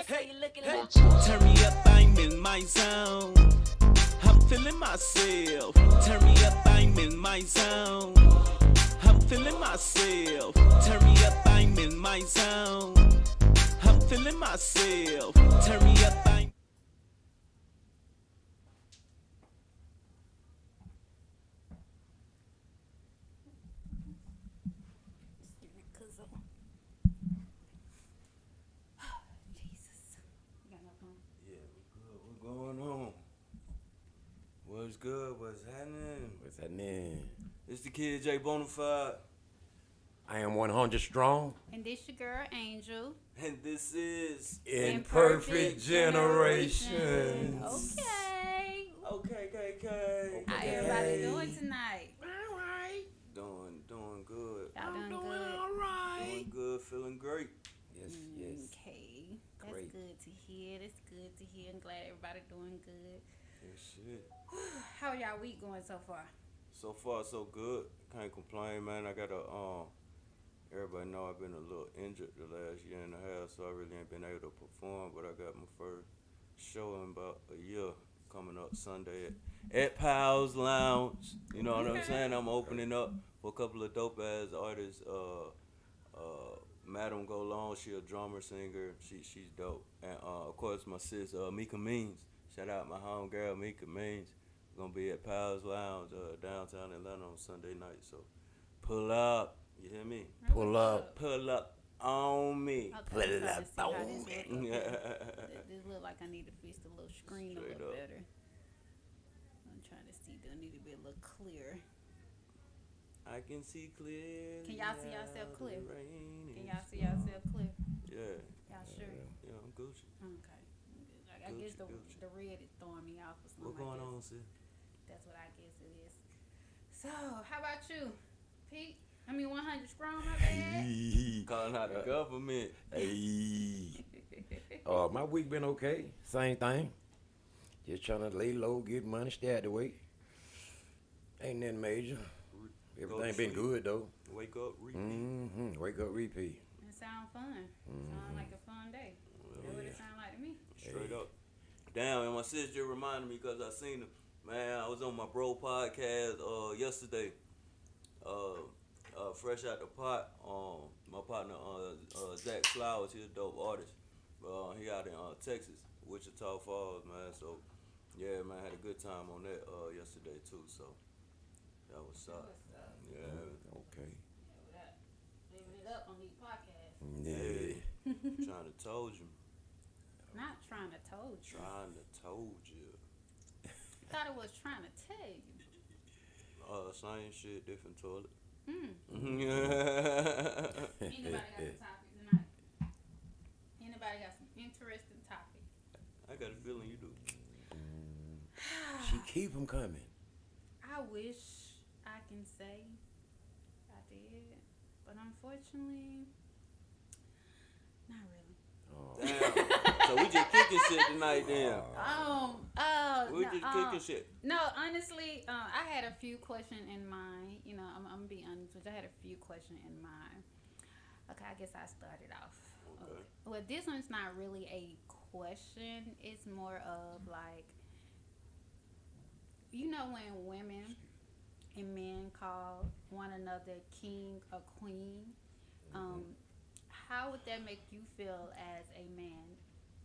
Turn me up, I'm in my zone. I'm feeling myself. Turn me up, I'm in my zone. I'm feeling myself. Turn me up, I'm in my zone. I'm feeling myself. Turn me up, I'm. What's going on? What's good? What's happening? What's happening? It's the kid J Bonafide. I am 100 strong. And this your girl Angel. And this is Imperfect Generations. Okay. Okay. How everybody doing tonight? Doing good. Y'all doing good? All right. Doing good, feeling great. Yes. Okay. That's Great. good to hear. I'm glad everybody doing good. Good shit. How y'all week going so far? So far, so good. Can't complain, man. I got everybody know I've been a little injured the last year and a half, so I really ain't been able to perform, but I got my first show in about a year coming up Sunday at Powell's Lounge. You know what I'm saying? I'm opening up for a couple of dope ass artists. Madam Go Long, she a drummer, singer. She's dope. And of course my sis Mika Means. Shout out my homegirl Mika Means. We're gonna be at Powell's Lounge downtown Atlanta on Sunday night. So pull up. You hear me? Pull up. Pull up on me. Put it up on me. This look like I need to fix the little screen Straight a little up. better. I'm trying to see. Do I need to be a little clear? I can see clear. Can y'all see yourself clear? Rain Can is y'all see yourself clear? Yeah. Y'all sure? Yeah, I'm Gucci. Okay. I guess the red is throwing me off or something. What going on, sis? That's what I guess it is. So, how about you, Pete? 100 strong, my bad. Calling out the government. Hey. My week been okay. Same thing. Just trying to lay low, get money, stay out the way. Ain't nothing major. Everything been good though. Wake up, repeat. Wake up, repeat. It sound fun. Sound like a fun day. That's what it sound like to me. Straight up. Damn, and my sis just reminded me because I seen him. Man, I was on my bro podcast yesterday. Fresh out the pot. My partner Zach Flowers, he's a dope artist. He out in Texas, Wichita Falls, man. So yeah, man, had a good time on that yesterday too. So that was up. Yeah. Okay. Living it up on these podcasts. Yeah. Trying to told you. Not trying to told you. Trying to told you. Thought it was trying to tell you. Same shit, different toilet. Anybody got some topic tonight? Anybody got some interesting topic? I got a feeling you do. She keep them coming. I wish I can say I did, but unfortunately, not really. Damn. So we just kicking shit tonight, then. We just kicking shit. No, honestly, I had a few questions in mind. I'm gonna be honest with you. I had a few questions in mind. Okay, I guess I started off. Okay. Well, this one's not really a question. It's more of like, when women and men call one another king or queen, how would that make you feel as a man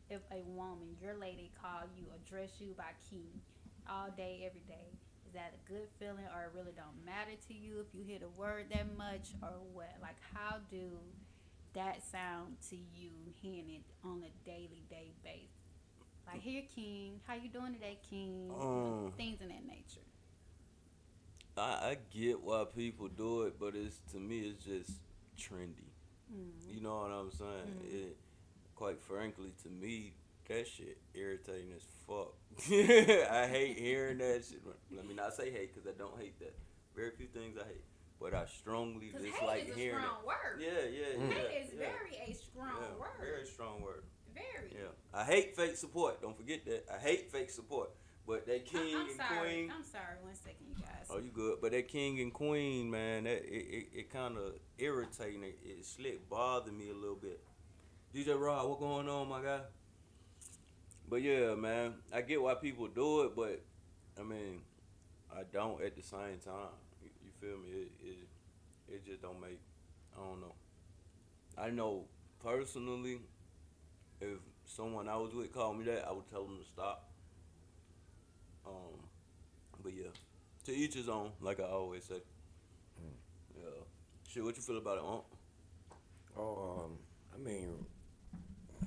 if a woman, your lady, call you, address you by king all day, every day? Is that a good feeling, or it really don't matter to you if you hear the word that much, or what? Like, how do that sound to you hearing it on a day basis? Like, here, king, how you doing today, king? Things in that nature. I get why people do it, but to me it's just trendy. You know what I'm saying? Quite frankly, to me, that shit irritating as fuck. I hate hearing that shit. Let me not say hate, because I don't hate that. Very few things I hate, but I strongly dislike hearing Strong word. Yeah. Hate is very a strong word. Very strong word. Very. Yeah. I hate fake support. Don't forget that. I hate fake support. But that king and queen. I'm sorry. 1 second, you guys. Oh, you good? But that king and queen, man, that it kind of irritating. It slick bothered me a little bit. DJ Rod, what going on, my guy? But yeah, man, I get why people do it, but I mean, I don't at the same time. You feel me? It just don't make. I don't know. I know personally, if someone I was with called me that, I would tell them to stop. But yeah, to each his own, like I always say. Yeah. Shit, what you feel about it, Unc? Oh, I mean,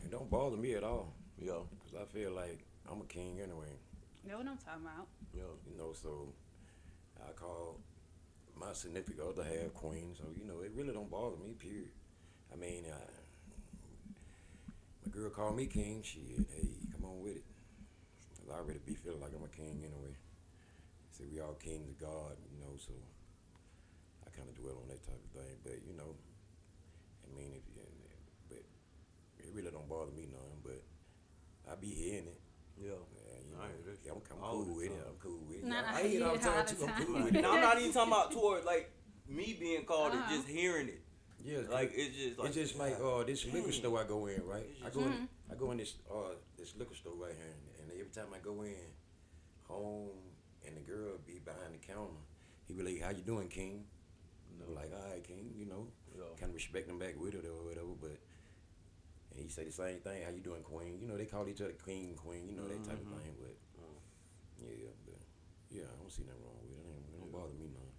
it don't bother me at all. Yeah. Because I feel like I'm a king anyway. You know what I'm talking about? Yeah. You know, so I call my significant other half queen. So, you know, it really don't bother me, period. I mean, my girl called me king. Shit, hey, come on with it. 'Cause I already be feeling like I'm a king anyway. See, we all kings of God, you know, so I kind of dwell on that type of thing. But, you know, I mean, but it really don't bother me none. But I be hearing it. Yeah. You know, I hear that I'm all cool the with it. time. I'm cool with it. Nah, I hear it all the time too. I'm cool with it. Now, I'm not even talking about toward like me being called it, just hearing it. Yeah, Like it's just like this liquor store I go in, right? It's I just- go in I go in this liquor store right here, and every time I go in home and the girl be behind the counter, he be like, "How you doing, King?" I'm like, "All right, King," you know, Yeah. kind of respect him back with it or whatever. But and he say the same thing, "How you doing, Queen?" You know, they call each other King, Queen, you know, that type of thing. But yeah, I don't see nothing wrong with it. It don't bother me none.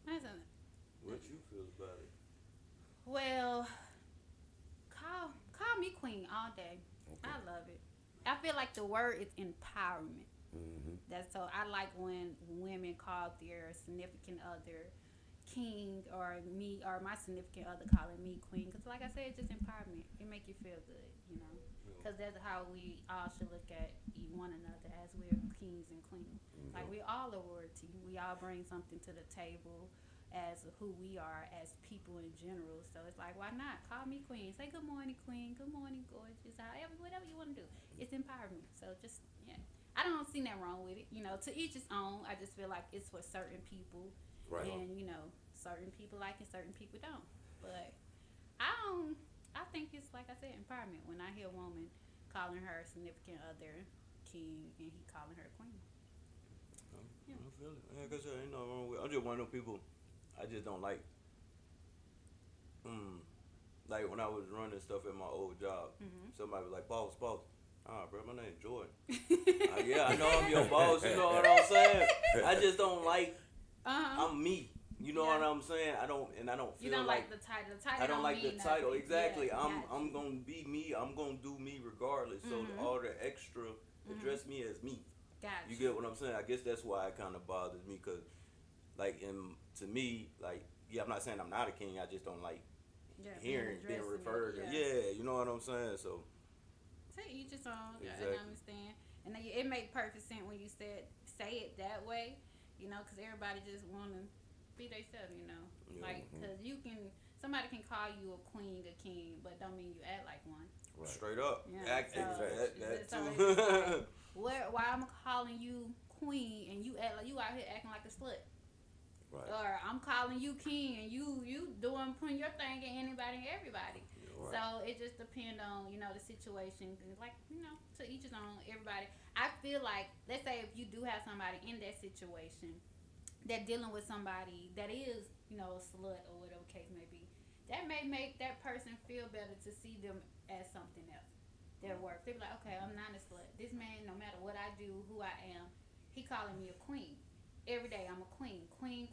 Listen, What you feel about it? well, call me queen all day. Okay. I love it. I feel like the word is empowerment. Mm-hmm. That's so I like when women call their significant other king, or me, or my significant other calling me queen. Because like I said, it's just empowerment. It make you feel good, you know. Because that's how we all should look at one another, as we're kings and queens. Like we all are royalty. We all bring something to the table as who we are as people in general. So it's like, why not call me queen? Say good morning, queen. Good morning, gorgeous. However, whatever you want to do. It's empowerment. So just I don't see nothing wrong with it. You know, to each his own. I just feel like it's for certain people, Right. and you know, certain people like it, certain people don't. But I don't. I think it's like I said, empowerment. When I hear a woman calling her significant other king and he calling her queen. I feel it. Like I said, ain't nothing wrong with it. I'm just one of those people I just don't like. Like when I was running stuff at my old job, somebody was like, boss. Ah, bro, my name's Jordan. Yeah, I know I'm your boss, you know what I'm saying? I just don't like, I'm me. You know what I'm saying? I don't feel You don't like the title. The title I don't like the mean title. nothing. Exactly. Yeah, I'm gonna be me. I'm gonna do me regardless. So all the extra, address me as me. Gotcha. You get what I'm saying? I guess that's why it kind of bothers me, cause like to me, like I'm not saying I'm not a king. I just don't like hearing being referred to. Yeah, you know what I'm saying? So. To each his own. Exactly. I understand. And then it made perfect sense when you say it that way. You know, because everybody just want to be themselves, you know. Yeah. Like, because somebody can call you a queen, a king, but don't mean you act like one. Right. Straight up. Yeah, Act so that so too. it's like, why I'm calling you queen and you act like you out here acting like a slut? Right. Or I'm calling you king and you putting your thing in anybody and everybody. Right. So it just depends on, you know, the situation. Like, you know, to each his own, everybody. I feel like, let's say if you do have somebody in that situation that dealing with somebody that is, you know, a slut or whatever case may be, that may make that person feel better to see them as something else. Their work. They be like, okay, I'm not a slut. This man, no matter what I do, who I am, he calling me a queen. Every day I'm a queen. Queen.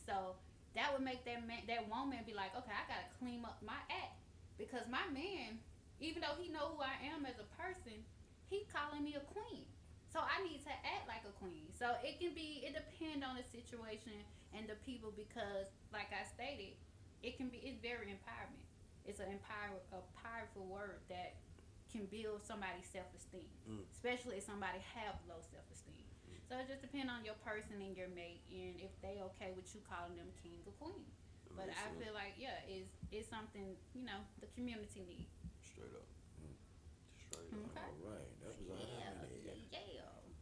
So that would make that woman be like, okay, I gotta clean up my act. Because my man, even though he know who I am as a person, he calling me a queen. So I need to act like a queen. So it depends on the situation and the people, because like I stated, it's very empowerment. It's a powerful word that can build somebody's self-esteem, especially if somebody have low self-esteem. So it just depends on your person and your mate, and if they okay with you calling them king or queen. But I feel like, it's something, you know, the community needs. Straight up. Okay. All right. That was all right. Yeah.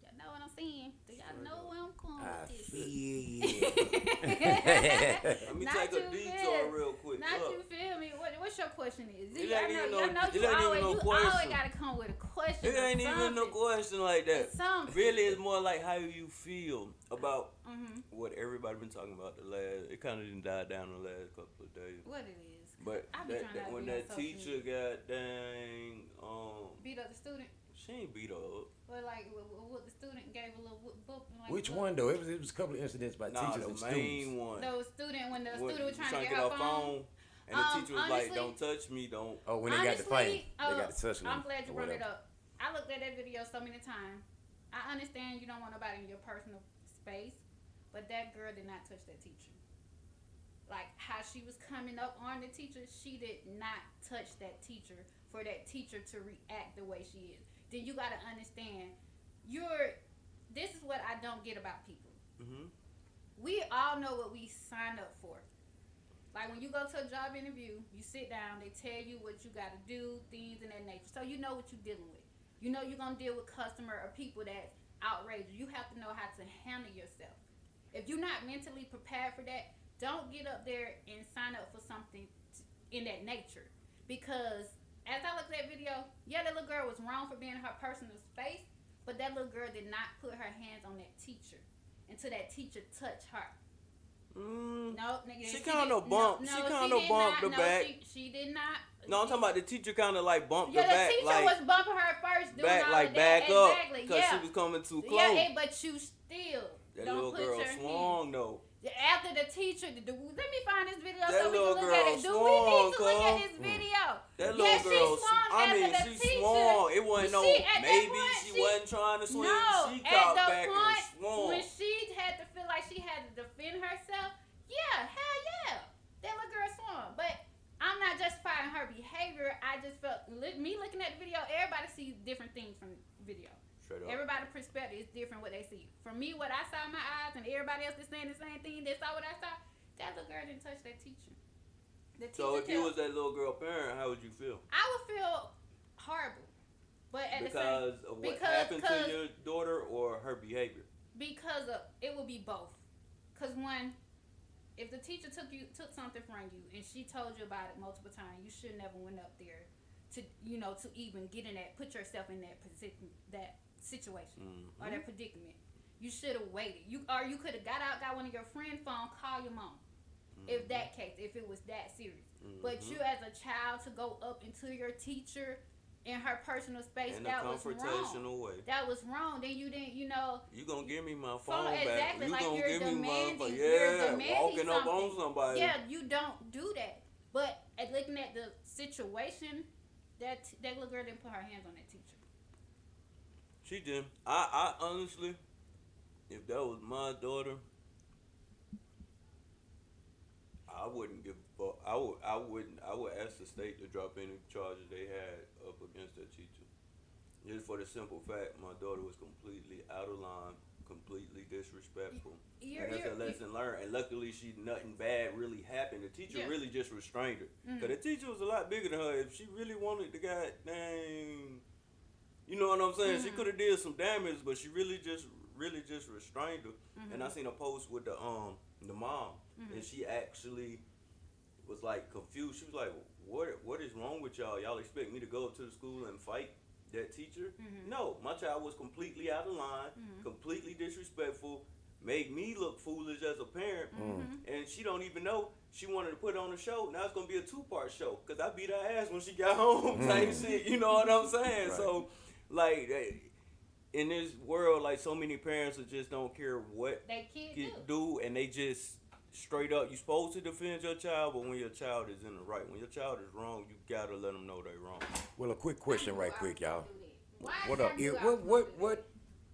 Y'all know what I'm saying? Do y'all know where I'm going I with this? feel Let me Not take a too detour bad. real quick. Not Look, you feel me? What's your question is? It I ain't know even you no always question. gotta come with a question. It ain't even no question like that. Something. Really, it's more like how you feel about what everybody been talking about the last. It kind of didn't die down the last couple of days. What it is. But I be trying not to when be on that social teacher media. got dang, Beat up the student. she ain't beat her up. But like, what the student gave a little book. Like, Which one though? It was a couple of incidents by Nah, teachers the and main students. one. The student, when the When student was you trying to get her phone. and the teacher was honestly, like, "Don't touch me, don't." Oh, when they got the fight, they got the touch. I'm glad you brought it up. I looked at that video so many times. I understand you don't want nobody in your personal space, but that girl did not touch that teacher. Like how she was coming up on the teacher, she did not touch that teacher for that teacher to react the way she is. Then you got to understand, this is what I don't get about people. We all know what we sign up for. Like when you go to a job interview, you sit down, they tell you what you got to do, things in that nature. So you know what you're dealing with. You know you're going to deal with customer or people that's outrageous. You have to know how to handle yourself. If you're not mentally prepared for that, don't get up there and sign up for something in that nature. Because as I looked at that video, yeah, that little girl was wrong for being in her personal space, but that little girl did not put her hands on that teacher until that teacher touched her. No, nigga. She kind of bumped. She kind of bumped the back. She did not. No, I'm talking about the teacher kind of like bumped the Yeah, back. the teacher like, was bumping her first, doing back, all like of back that. up, Exactly. because Yeah. she was coming too close. Yeah, but you still That don't little put girl your hands. swung though. After the teacher, let me find this video That so we can little look at girl it. Do we swung, need to look at cuz. this video? That Yeah, little she girl, swung I mean, after the she teacher. swung. It wasn't no, See, at that maybe point, she wasn't trying to swing. No, She at caught the back point and swung. when she had to feel like she had to defend herself, yeah, hell yeah, that little girl swung. But I'm not justifying her behavior. I just felt, me looking at the video, everybody sees different things from the video. Straight up. Everybody's perspective is different what they see. For me, what I saw in my eyes and everybody else is saying the same thing, they saw what I saw, that little girl didn't touch that teacher. The teacher So if you was that little girl parent, how would you feel? I would feel horrible. But at Because the same, of what happened to your daughter or her behavior? because of, it would be both. Because one, if the teacher took something from you and she told you about it multiple times, you should never went up there to even get in that, put yourself in that position, that situation or that predicament. You should have waited. You could have got one of your friend's phone, call your mom. If that case, if it was that serious. But you as a child to go up into your teacher in her personal space, In that a was wrong. confrontational way. That was wrong. Then you didn't, You gonna give me my phone back. exactly, You like gonna you're give me my demanding, phone. you're Yeah, demanding walking up on something. somebody. Yeah, you don't do that. But at looking at the situation, that little girl didn't put her hands on that teacher. She did. I honestly, if that was my daughter, I wouldn't give a fuck. I would ask the state to drop any charges they had up against that teacher. Just for the simple fact, my daughter was completely out of line, completely disrespectful. And that's a lesson learned. And luckily, nothing bad really happened. The teacher really just restrained her. Because the teacher was a lot bigger than her. If she really wanted the goddamn, you know what I'm saying? She could have did some damage, but she really just restrained her. And I seen a post with the mom, and she actually was like confused. She was like, "What is wrong with y'all? Y'all expect me to go up to the school and fight that teacher?" No, my child was completely out of line, completely disrespectful, made me look foolish as a parent, and she don't even know. She wanted to put on a show. Now it's gonna be a 2-part show because I beat her ass when she got home. Type shit, you know what I'm saying? Right. So, like, in this world, like, so many parents just don't care what They kids do, and they just straight up. You're supposed to defend your child, but when your child is in the right, when your child is wrong, you gotta let them know they're wrong. Well, a quick question, right quick, y'all. What up? What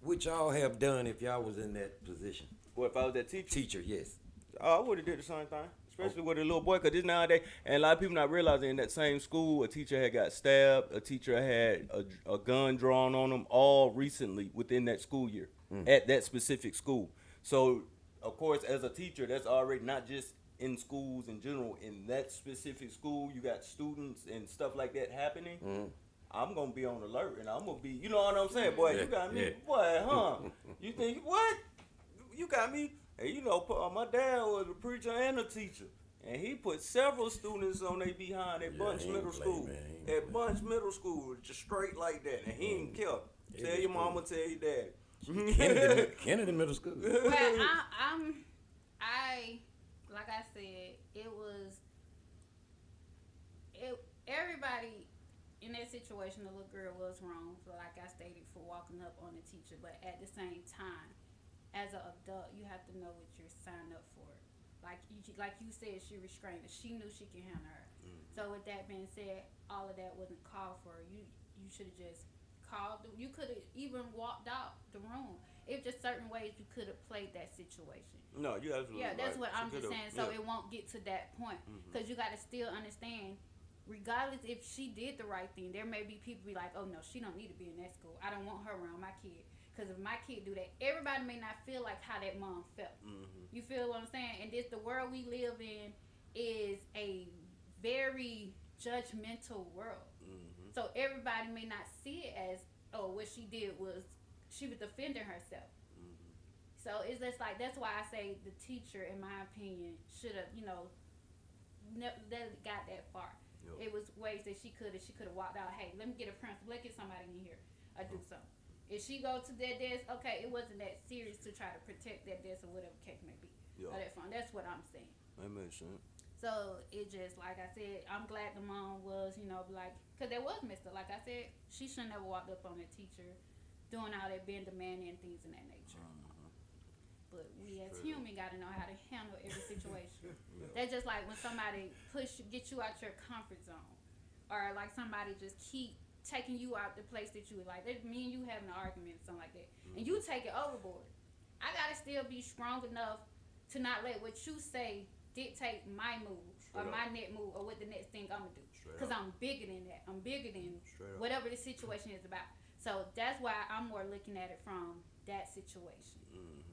would y'all have done if y'all was in that position? What if I was that teacher? Teacher, yes. I would have did the same thing, especially with a little boy, because this nowadays, and a lot of people not realizing in that same school, a teacher had got stabbed, a teacher had a gun drawn on them, all recently within that school year at that specific school. So, of course, as a teacher, that's already not just in schools in general. In that specific school, you got students and stuff like that happening. I'm gonna be on alert, and I'm gonna be, you know what I'm saying, boy? You got me, boy, huh? You think what? You got me? And you know, my dad was a preacher and a teacher, And he put several students on they behind at Yeah, Bunch he ain't Middle play, School. man. He ain't At play. Bunch Middle School, just straight like that. And he ain't care. It Tell was your mama, cool. tell your daddy. Kennedy Middle School. Well, I like I said, everybody in that situation, the little girl was wrong for, like I stated, for walking up on the teacher. But at the same time, as an adult, you have to know what you're signed up for. Like you said, she restrained her. She knew she could handle her. So with that being said, all of that wasn't called for. You should have just called. You could have even walked out the room. It's just certain ways you could have played that situation. No, you absolutely Yeah, that's right. what I'm She just coulda- saying. So yeah. it won't get to that point because you got to still understand. Regardless if she did the right thing, there may be people be like, oh no, she don't need to be in that school. I don't want her around my kid. Because if my kid do that, everybody may not feel like how that mom felt. You feel what I'm saying? And this, the world we live in is a very judgmental world. So everybody may not see it as, oh, what she did was, she was defending herself. So it's just like, that's why I say the teacher, in my opinion, should have, never got that far. Yep. It was ways that she could have walked out. Hey, let me get a principal. Let's get somebody in here. Or do something. If she go to that desk, okay, it wasn't that serious to try to protect that desk or whatever case may be. Yep. Or that phone. That's what I'm saying. That makes sense. So it just, like I said, I'm glad the mom was, like, because there was messed up. Like I said, she shouldn't have walked up on the teacher doing all that, being demanding and things of that nature. But we as human got to know how to handle every situation. That's just like when somebody get you out your comfort zone, or like somebody just keep taking you out the place that you would like. Me and you having an argument or something like that, and you take it overboard. I gotta still be strong enough to not let what you say dictate my move or my next move or what the next thing I'm gonna do. Because I'm bigger than that. I'm bigger than whatever the situation is about. So that's why I'm more looking at it from that situation.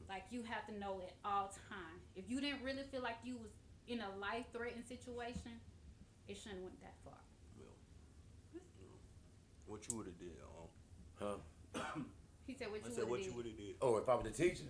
Like, you have to know at all times. If you didn't really feel like you was in a life-threatening situation, it shouldn't have went that far. What you would have did, Huh? He said, what I you said, would what have you did. would have did. Oh, if I was the teacher?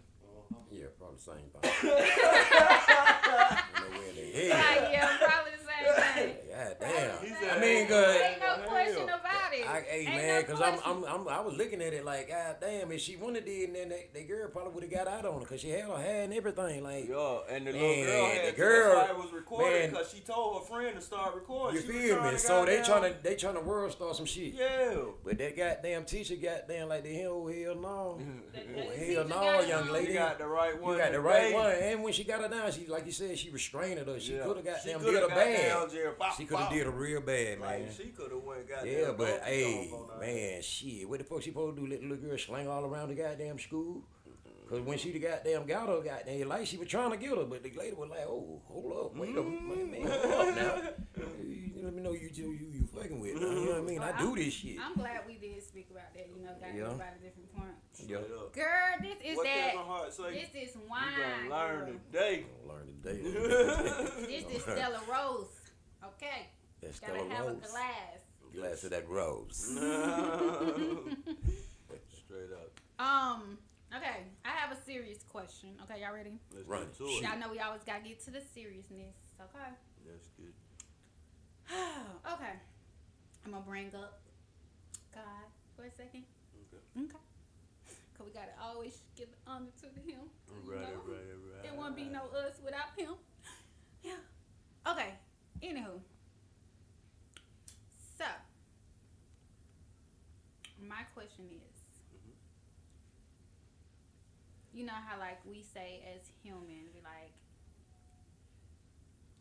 Yeah, probably the same thing. I don't know where the hell. Like, yeah, probably the same thing. God damn. He said, I mean, good. Ain't no question about it. Hey, Ain't man, no because question. I was looking at it like, God damn, if she wouldn't have did, and then that girl probably would have got out on her because she had her hair and everything. Like, Yeah, and the man, little girl had the to, girl, that's why it was recorded, man, because she told her friend to start recording. you She was feel trying me? to So they goddamn- trying to world start some shit. Yeah. But that goddamn teacher goddamn like the hell no. The Hell teacher no, got it young wrong. lady. You got the right one. You got the today. right one. And when she got her down, she, like you said, she restrained her. She Yeah. could have She goddamn coulda did her got bad. down there, bop, She could have bop. did her real bad, man. Like, she could have went goddamn. Yeah, but donkey hey, Kong on her. man, shit, what the fuck she supposed to do? Let the little girl slang all around the goddamn school? Cause when she the goddamn got her, goddamn, like she was trying to get her, but the lady was like, "Oh, hold up, wait a minute, man, hold up now. Let me know you fucking with. Now. You know what I mean? Well, I do this shit. I'm glad we did speak about that. Got Yeah. everybody different point. Yeah, Straight up. Girl, this is What that. does my heart say? This is You wine. gonna learn girl. today. gonna learn today. This is Stella Rose. Okay. That's Gotta Stella have a Rose. glass. Glass of that rose. Straight up. Okay. I have a serious question. Okay, y'all ready? Let's Run. get to it. Y'all know we always gotta get to the seriousness. Okay. That's good. Okay. I'm gonna bring up God for a second. Okay. Okay. Cause we gotta always give the honor to him. Right. There won't be no us without him. Yeah. Okay. Anywho. So, my question is, you know how like we say as humans, we like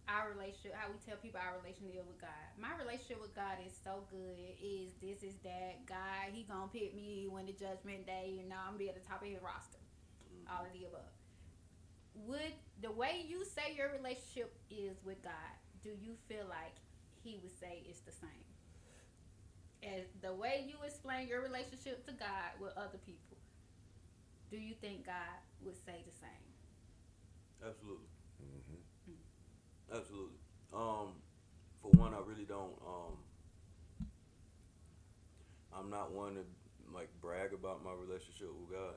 our relationship, how we tell people our relationship with God. My relationship with God is so good. Is this, is that. God, he gonna pick me when the judgment day, I'm gonna be at the top of his roster. All of the above. Would the way you say your relationship is with God, do you feel like he would say it's the same? As the way you explain your relationship to God with other people, do you think God would say the same? Absolutely. Mm-hmm. Absolutely. For one, I really don't. I'm not one to like brag about my relationship with God.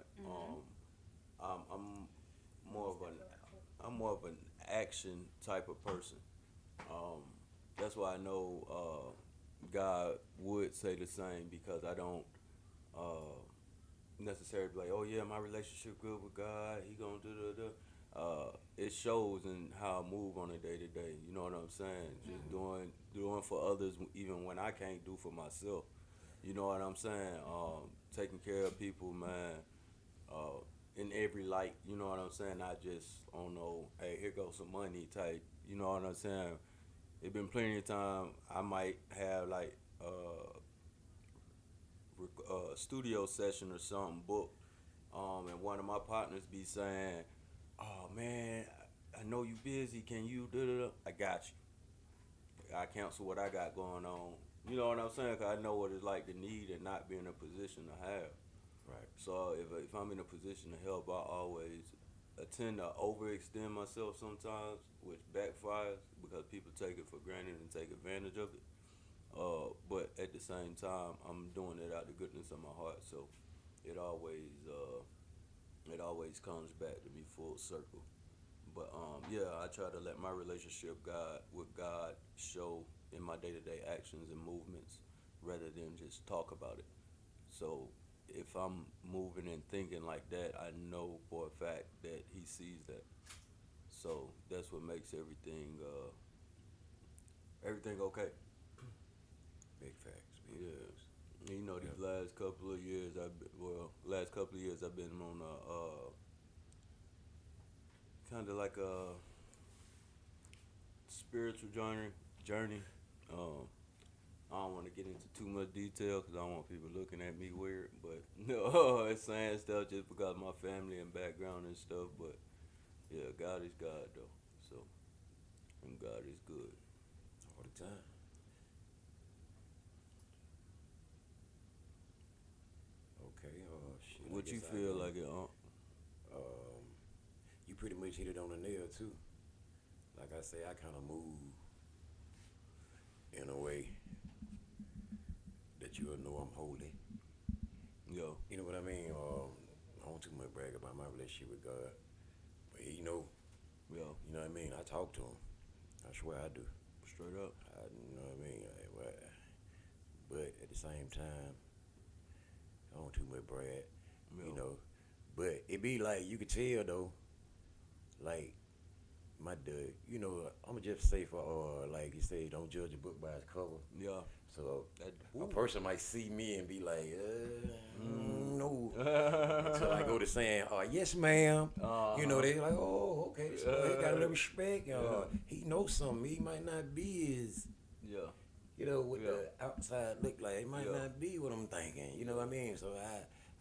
I'm more of an action type of person. That's why I know God would say the same because I don't necessarily be like, oh yeah, my relationship good with God. He gonna do da da. It shows in how I move on a day to day. You know what I'm saying? Just doing for others even when I can't do for myself. You know what I'm saying? Taking care of people, man. Uh, in every light. You know what I'm saying? Not just on no, hey, here goes some money type. You know what I'm saying? It been plenty of time I might have like studio session or something booked, and one of my partners be saying, "Oh man, I know you busy. Can you do da? I got you. I cancel what I got going on. You know what I'm saying? 'Cause I know what it's like to need and not be in a position to have. Right. So if I'm in a position to help, I always tend to overextend myself sometimes, which backfires because people take it for granted and take advantage of it. But at the same time, I'm doing it out the goodness of my heart. So it always it always comes back to me full circle. But yeah, I try to let my relationship God with God show in my day to day actions and movements, rather than just talk about it. So if I'm moving and thinking like that, I know for a fact that He sees that. So that's what makes everything okay. Big facts. Big Yeah. facts. You know, these Yep. last couple of years I've been on a kind of like a spiritual journey. Um, I don't want to get into too much detail because I don't want people looking at me weird. But no, it's saying stuff just because of my family and background and stuff. But yeah, God is God though. So and God is good. All the time. Okay. Shit. I What you guess I feel go. like it? Um, you pretty much hit it on the nail too. Like I say, I kind of move in a way that you'll know I'm holy. Yo, You know what I mean? I don't too much brag about my relationship with God, but yo, you know what I mean. I talk to him. I swear I do. straight up. You know what I mean. But at the same time, I don't too much brag. Yo, You know, but it be like you could tell though, like my dad. You know, I'ma just say for like you say, don't judge a book by its cover. yeah. So That, a ooh. person might see me and be like, Mm. no. Until I go to saying, yes, ma'am. You know, they like, oh, okay, this boy got a little respect. He knows something. He might not be as, Yeah, what yeah, the outside look like. It might yeah, not be what I'm thinking. You know what I mean? So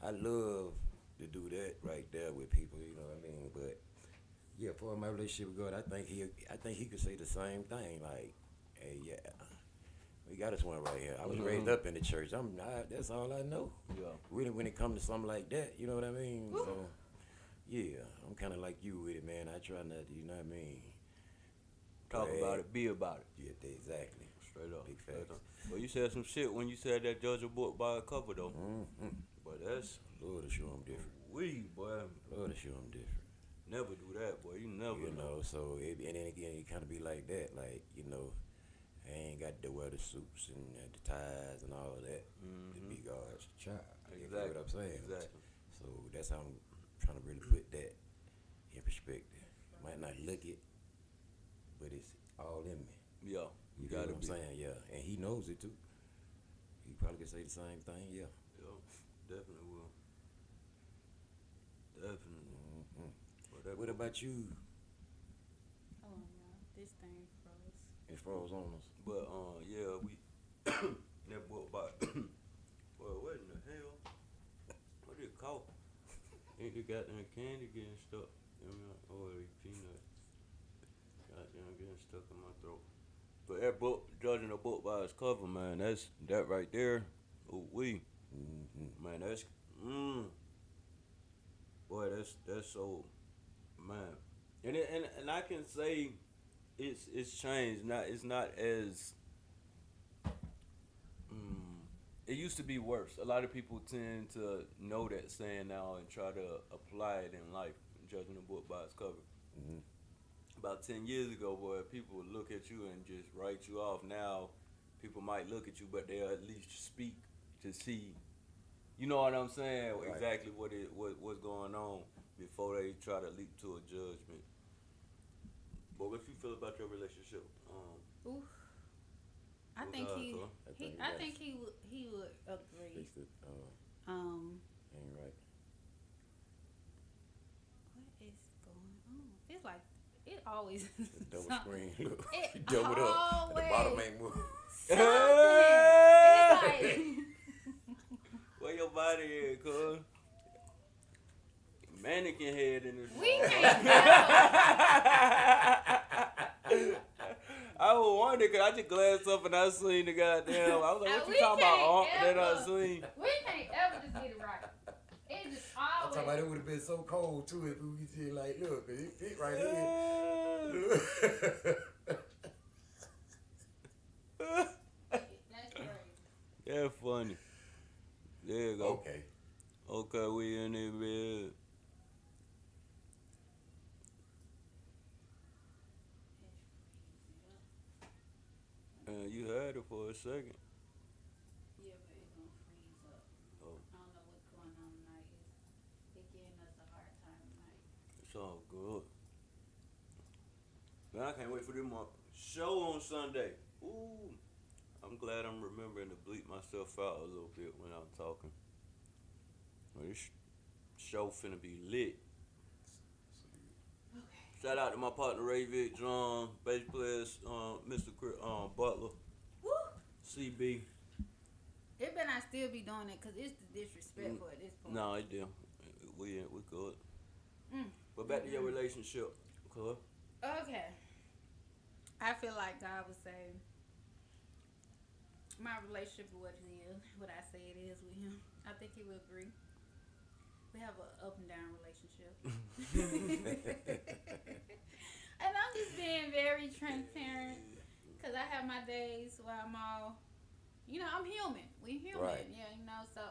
I love to do that right there with people. You know what I mean? But yeah, for my relationship with God, I think he could say the same thing. Like, hey, yeah. We got us one right here. I was raised up in the church. That's all I know. yeah. Really, when it comes to something like that, you know what I mean? So, yeah, I'm kind of like you with it, man. I try not to, you know what I mean? Talk Brag. about it, be about it. Yeah, exactly. Straight up. Big Straight facts. up. Well, you said some shit when you said that judge a book by a cover though. Mm-hmm. But that's Lord to show I'm different. we boy. Lord to show I'm different. Never do that, boy. You never You know, so, and then again, it kind of be like that. Like, I ain't got to wear the suits and the ties and all of that to be God's child. You feel what I'm saying? Exactly. So that's how I'm trying to really put that in perspective. Might not look it, but it's all in me. Yeah. You gotta get what I'm be. saying? Yeah, and he knows it too. He probably could say the same thing. Yeah. Yeah. Definitely will. Definitely. Hmm. But that What book- about you? Oh no, this thing froze. It froze on us. But yeah, we that book by well, what in the hell? What did it call? Ain't the goddamn candy getting stuck in my or the peanut. Goddamn getting stuck in my throat. But that book, judging a book by its cover, man, that right there. Ooh wee. Mm-hmm. Man, that's boy, that's so man. And I can say it's changed. It's not as it used to be worse. A lot of people tend to know that saying now and try to apply it in life, judging a book by its cover. Mm-hmm. about 10 years ago, boy, people would look at you and just write you off. Now, people might look at you, but they'll at least speak to see, you know what I'm saying, Right. exactly what's going on before they try to leap to a judgment. But what you feel about your relationship? Oof. I with think God, he, huh? I think he would agree. Fix it. Um, Ain't right. what is going on? It's like it always Double something. screen. Look, It you doubled up. And the bottom always- ain't moving. It's like Where your body is, cuz? Mannequin head in this. we motherfucker. can't ever. I was wondering, cause I just glanced up and I seen the goddamn. I was like, what We you talking about? can't That I ever. seen. We can't ever just get it right. It just I'm talking about always. it would have been so cold too if we said like, look, it fit right here. That's crazy. Yeah, funny. There you go. Okay. Okay, we in there, man. You had it for a second. Yeah, but it's gonna freeze up. Oh. I don't know what's going on tonight. It's giving us a hard time tonight. It's all good. Man, I can't wait for this show on Sunday. Ooh. I'm glad I'm remembering to bleep myself out a little bit when I'm talking. Well, this show finna be lit. Okay. Shout out to my partner Ray Vic, John, bass players, Mr. Butler, Woo! CB. It better not still be doing it because it's disrespectful at this point. No, it did. We good. Mm. But back to your relationship, cuz. Okay. I feel like God would say my relationship is what it is, what I say it is with him. I think he would agree. We have an up and down relationship. And I'm just being very transparent because I have my days where I'm all, I'm human. We human. Right. Yeah, so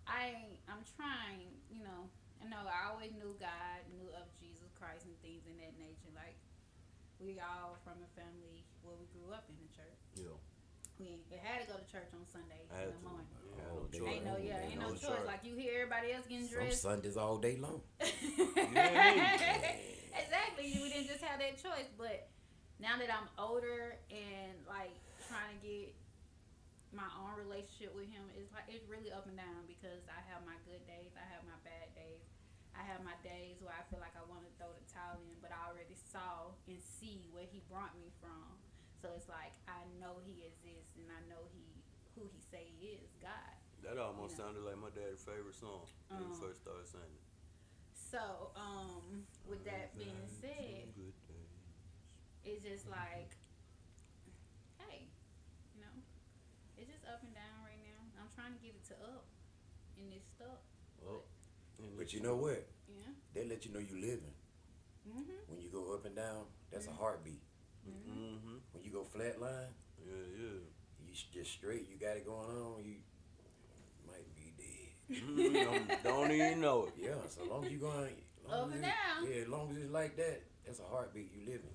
I'm trying, I know I always knew God, knew of Jesus Christ and things in that nature. Like, we all from a family where we grew up in the church. Yeah. We had to go to church on Sunday I had in the to. morning. Yeah, Oh, no they- choice. Ain't no choice. Like, you hear everybody else getting Some dressed. Sundays all day long. Exactly. We didn't just have that choice. But now that I'm older and like trying to get my own relationship with him, it's really up and down because I have my good days, I have my bad days. I have my days where I feel like I want to throw the towel in, but I already saw and see where he brought me from. So it's like I know he exists and I know who he say he is, God. That almost sounded like my dad's favorite song when he first started singing. So, with that being said, Some good days. it's just like, hey, it's just up and down right now. I'm trying to get it to up, and it's stuck. Well, and But you know what? Yeah. They let you know you living. Mhm. When you go up and down, that's a heartbeat. Mm-hmm. When you go flatline, Yeah. you just straight, you got it going on, you might be dead. Don't even know it. Yeah, so long as you going Up and down. Yeah, as long as it's like that, that's a heartbeat. You living.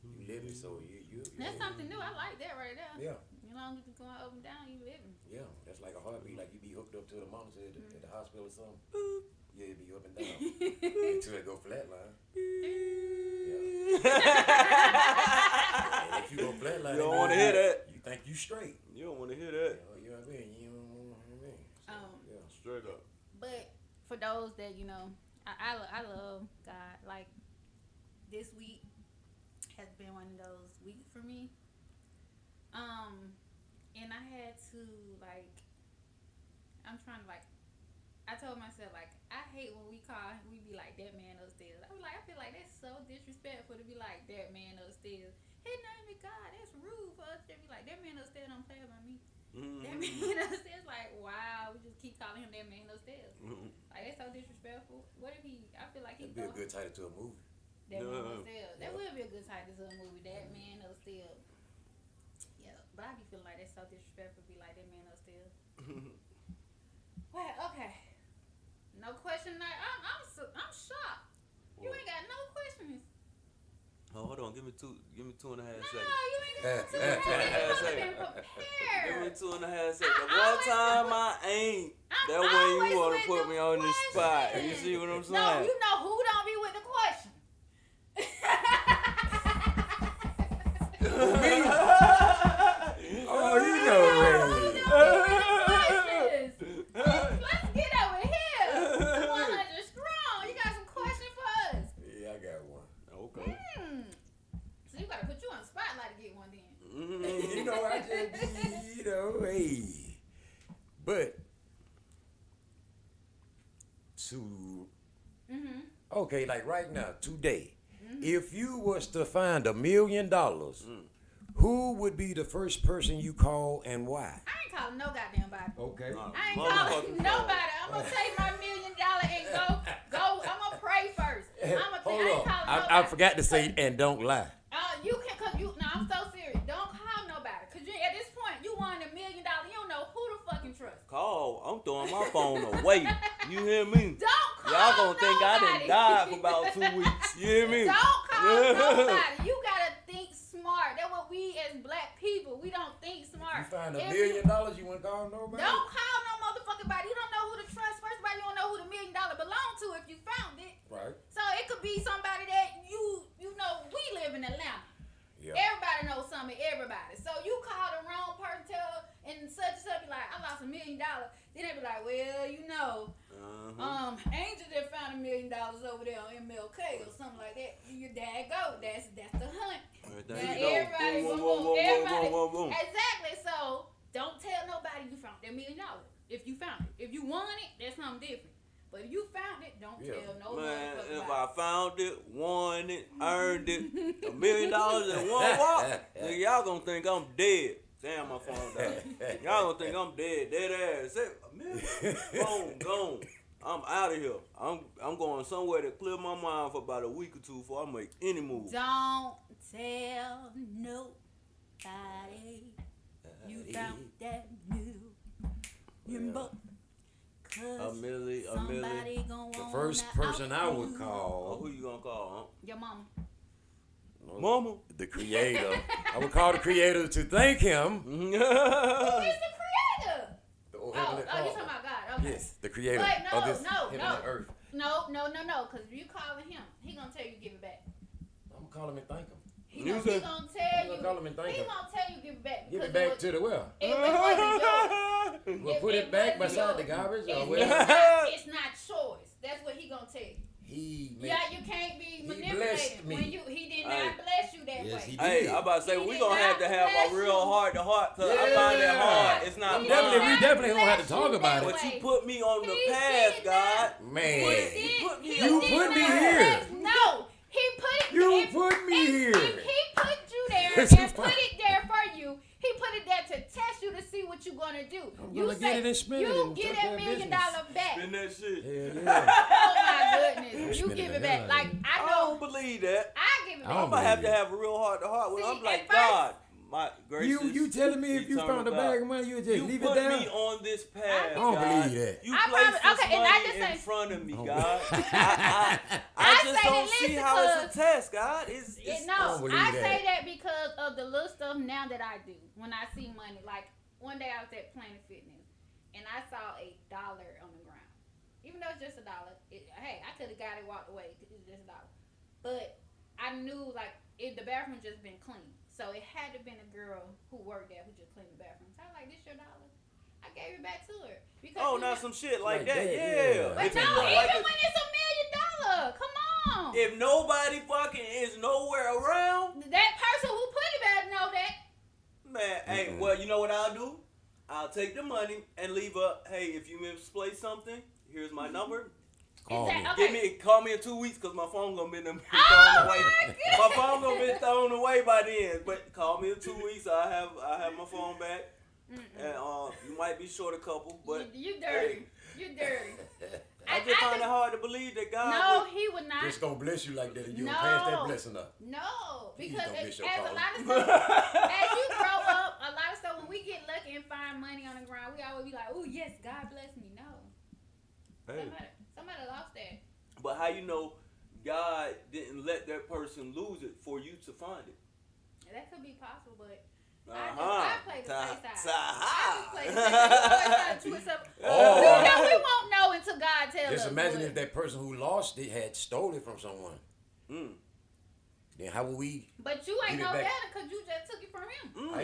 You living, so you That's something new. I like that right there. Yeah, As long as you're going up and down, you living. yeah. That's like a heartbeat, like you be hooked up to the monitor at the hospital or something. Yeah, it be up and down. Until it go flatline. And if you go flatline, You don't that wanna means hear that. You think you straight. You don't want to hear that. You know what I mean? You don't know what I mean? So, yeah. Straight up. But for those that I love God. Like, this week has been one of those weeks for me. And I had to I'm trying to I told myself I hate when we be like that man upstairs. I feel like that's so disrespectful to be like that man upstairs. His name is God. That's rude for us to be like that man upstairs. Don't play about me. That man upstairs, wow, we just keep calling him that man upstairs. That's so disrespectful. What if I feel like That'd be a good title to a movie. that man Yeah. upstairs. That would be a good title to a movie. That man upstairs. Yeah, but I be feeling like that's so disrespectful to be like that man upstairs. Well, okay. No question. I'm shocked. You ain't got no questions. Oh, hold on, give me 2.5 No, seconds. you ain't got to. You Yeah, supposed to yeah. been prepared. Give me 2.5 seconds. I The one always time do- I ain't. I'm That way you always want with to put the me on the spot. You question. see what I'm saying? No, you know who don't be with the question. Me? Oh, you Who know, don't Ray. be with the questions? Let's get over here. 100 strong. You got some questions for us? Yeah, I got one. Okay. So you gotta put you on the spotlight to get one then. You know, I just, you know, hey. But, to, okay, like right now, today, if you was to find $1 million, who would be the first person you call and why? I ain't calling no goddamn body. Okay. I ain't Motherfucking calling phone. nobody. I'm gonna take my $1 million and go. I'm gonna pray first. I ain't calling Hold on. nobody. I forgot to say, and don't lie. You can, cause you. No, I'm so serious. Don't call nobody, cause you at this point you won $1 million. You don't know who to fucking trust. Call. I'm throwing my phone away. You hear me? Don't call Y'all gonna think I done nobody. died for about 2 weeks. You hear me? Don't call nobody. You gotta think smart. That's what we as black people, we don't think smart. You find $1 If million, you wouldn't call nobody? Don't call no motherfucking body. You don't know who to trust. First of all, you don't know who the $1 million belonged to if you found it. Right. So it could be somebody that you know. We live in Atlanta. Yeah. Everybody knows some of everybody. So you call the wrong person, tell and such and such, be like, I lost $1 million. Then they be like, well, you know, Angel just found $1 million over there on MLK or something like that. Your dad go. That's the hunt. There Now you go. everybody, Boom, boom, boom, boom, boom, boom, everybody. boom, boom, boom. Exactly. So don't tell nobody you found that $1 million. If you found it, if you won it, that's something different. But if you found it, don't tell no Man, motherfucker if about I found it, won it, earned it, $1 million in one walk, nigga, y'all gonna think I'm dead. Damn, my phone died. Y'all gonna think I'm dead ass. Say, $1 million, boom, gone. I'm out of here. I'm going somewhere to clear my mind for about a week or two before I make any move. Don't tell nobody you found that million bucks. $1 million. Somebody gonna The want first that person I out would you. Oh, call, who you gonna call, Your mama. Mama. the creator. I would call the creator to thank him. Who is the creator? The Oh, heavenly you Father. talking about God? Okay. Yes, the creator But of this no, heaven and earth. No, because if you calling him, he gonna tell you give it back. I'm gonna call him and thank him. He You gonna said- tell I'm you. gonna call him and thank He him. gonna tell you give it back. Give because it back to the well. It wasn't yours. We'll It- put it it back wasn't beside the yours. garbage or It's whatever. not, it's not choice. That's what he gonna tell you. He made, Yeah, you can't be blessed manipulated me. when he did not Hey. bless you that Yes, way. he did. Hey, I'm about to say, He we did gonna have to not have bless a real you. heart to heart, cause I find that Yeah. hard. It's not He Definitely, did we mine. not definitely gonna have to bless talk you about that it. But you way. put me on the He path, did God. Man. You put me He You on did put me not here. bless- No, he put it. You if- put me if- here. If he put you there Yes, and you put fine. it there for you, he put it there to test you to see what you're gonna do. I'm You gonna say get it and spend it you and get take that care of $1 million business. back. Spin that shit. Hell yeah. Oh my goodness, you Spend give the it hell back. out Like of it. I I know, don't believe that. I give it I back. don't I'm gonna have to believe it. have a real heart to heart with him. See, I'm like, at first- God, my gracious. You telling me if you eternal found a God. bag of money, you would just You leave put it there? me on this path. I don't God. believe that. You I placed promise- this okay, and I money just in say- front of me, Oh. God. I I just say don't that see listen, how it's a cause- test, God. It's No, don't believe I that. say that because of the little stuff now that I do. When I see money, like one day I was at Planet Fitness and I saw $1 on the ground. Even though it's just $1, hey, I could have got it, walked away. It's just $1, but I knew like the bathroom just been clean, so it had to been a girl who worked there who just cleaned the bathroom. So I was like, "This your $1." I gave it back to her because oh, you now know- some shit like Like that, that, yeah. yeah. But If no, it even look like when it's $1 million, come on. if nobody fucking is nowhere around, That person who put it better know that. man, hey, well, you know what I'll do? I'll take the money and leave a, hey, if you misplaced something, here's my number. Call Is that- me. okay. Call me in 2 weeks because my phone gonna be Oh thrown away. my My phone gonna be thrown away by then. But call me in 2 weeks. I have my phone back, and you might be short a couple, but You dirty. You dirty. I just find it hard to believe that God. No, would- he would not. Just gonna bless you like that and you No. gonna pass that blessing up. No, Please because don't miss your as call. a lot of stuff, as you grow up, a lot of stuff when we get lucky and find money on the ground, we always be like, "Oh yes, God bless me." No, Hey, somebody lost that. but how you know God didn't let that person lose it for you to find it. That could be possible, but Uh-huh. I play the safe side. Ta-ha. I just play the safe side. You always try to twist up. Or We won't know until God tells us. just imagine but- if that person who lost it had stole it from someone. Then how would we? But you ain't Get it know back. better because you just took it from him. I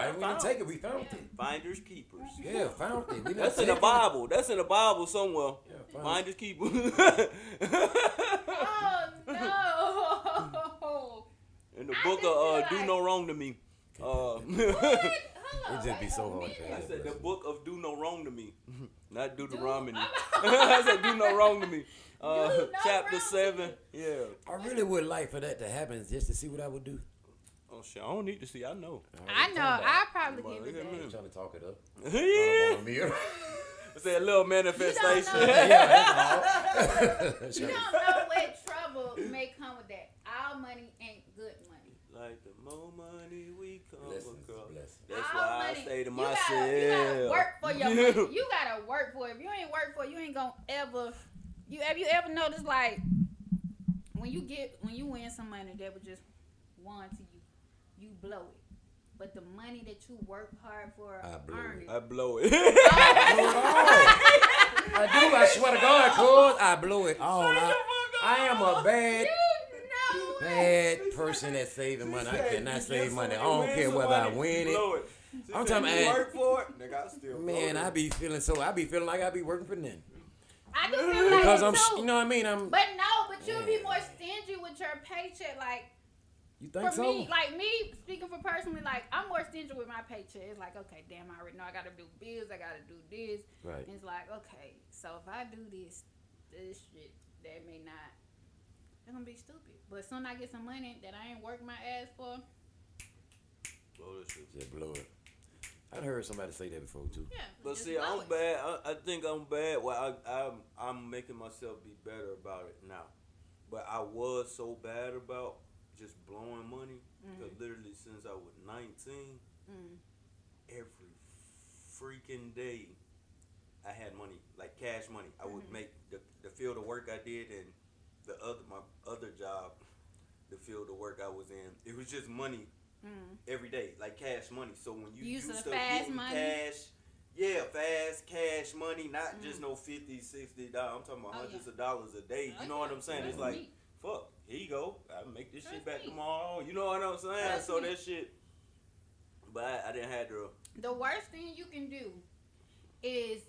ain't gonna take it. We found it. Finders keepers. Yeah, found it. We That's didn't in the take it. Bible. That's in the Bible somewhere. Yeah, Finders keepers. Oh no! In the I book just of feel Do like- No Wrong to Me. It just be so hard to I have. said the book of Do No Wrong to Me. Not Do the Do- Wrong to Me. I said Do No Wrong to Me. no Chapter wrong to 7. Yeah. I really would like for that to happen just to see what I would do. Oh shit, I don't need to see. I know. I know. I probably Well, give look it at that. me. I'm trying to talk it up. Yeah. On a mirror. It's a little manifestation. know. That's You all. don't know what trouble may come with that. All money ain't good money. Like the more money we come Blessings, across. blessings. That's All why money. I say to You myself. gotta work for your money. You gotta work for it. If you ain't work for it, you ain't gonna ever. Have you ever noticed like when you win some money that was just won to you, you blow it. But the money that you work hard for, I blow earn it. it. I blow it. I do. I swear to God, cuz I blew it all. I am a bad person at saving money. I cannot save money. I don't care whether I win it. I'm talking you about- work for it, nigga, I still Man, blow I be feeling like I be working for nothing. I do feel like Because it I'm, too. you know what I mean? But you'll be Yeah. more stingy with your paycheck. Like You think for so? me, speaking for personally, like I'm more stingy with my paycheck. It's like, okay, damn, I already know I gotta do bills, I gotta do this. Right. And it's like, okay, so if I do this shit, that may not, it's gonna be stupid. But as soon as I get some money that I ain't working my ass for, Blow this shit. Just blow it. I'd heard somebody say that before too. yeah. But just see, blow I'm it. bad. I think I'm bad. Well, I'm making myself be better about it now. But I was so bad about just blowing money because literally since I was 19, every freaking day I had money, like cash money. I would make the field of work I did and my other job, the field of work I was in. It was just money. Every day, like cash money. So when you Used to used the to fast getting money? cash, fast cash money, not just no $50, $60. I'm talking about hundreds of dollars a day. You know what I'm saying? It's like, fuck, here you go. I make this shit back tomorrow. You know what I'm saying? Trust So me. that shit. But I didn't have to. The worst thing you can do is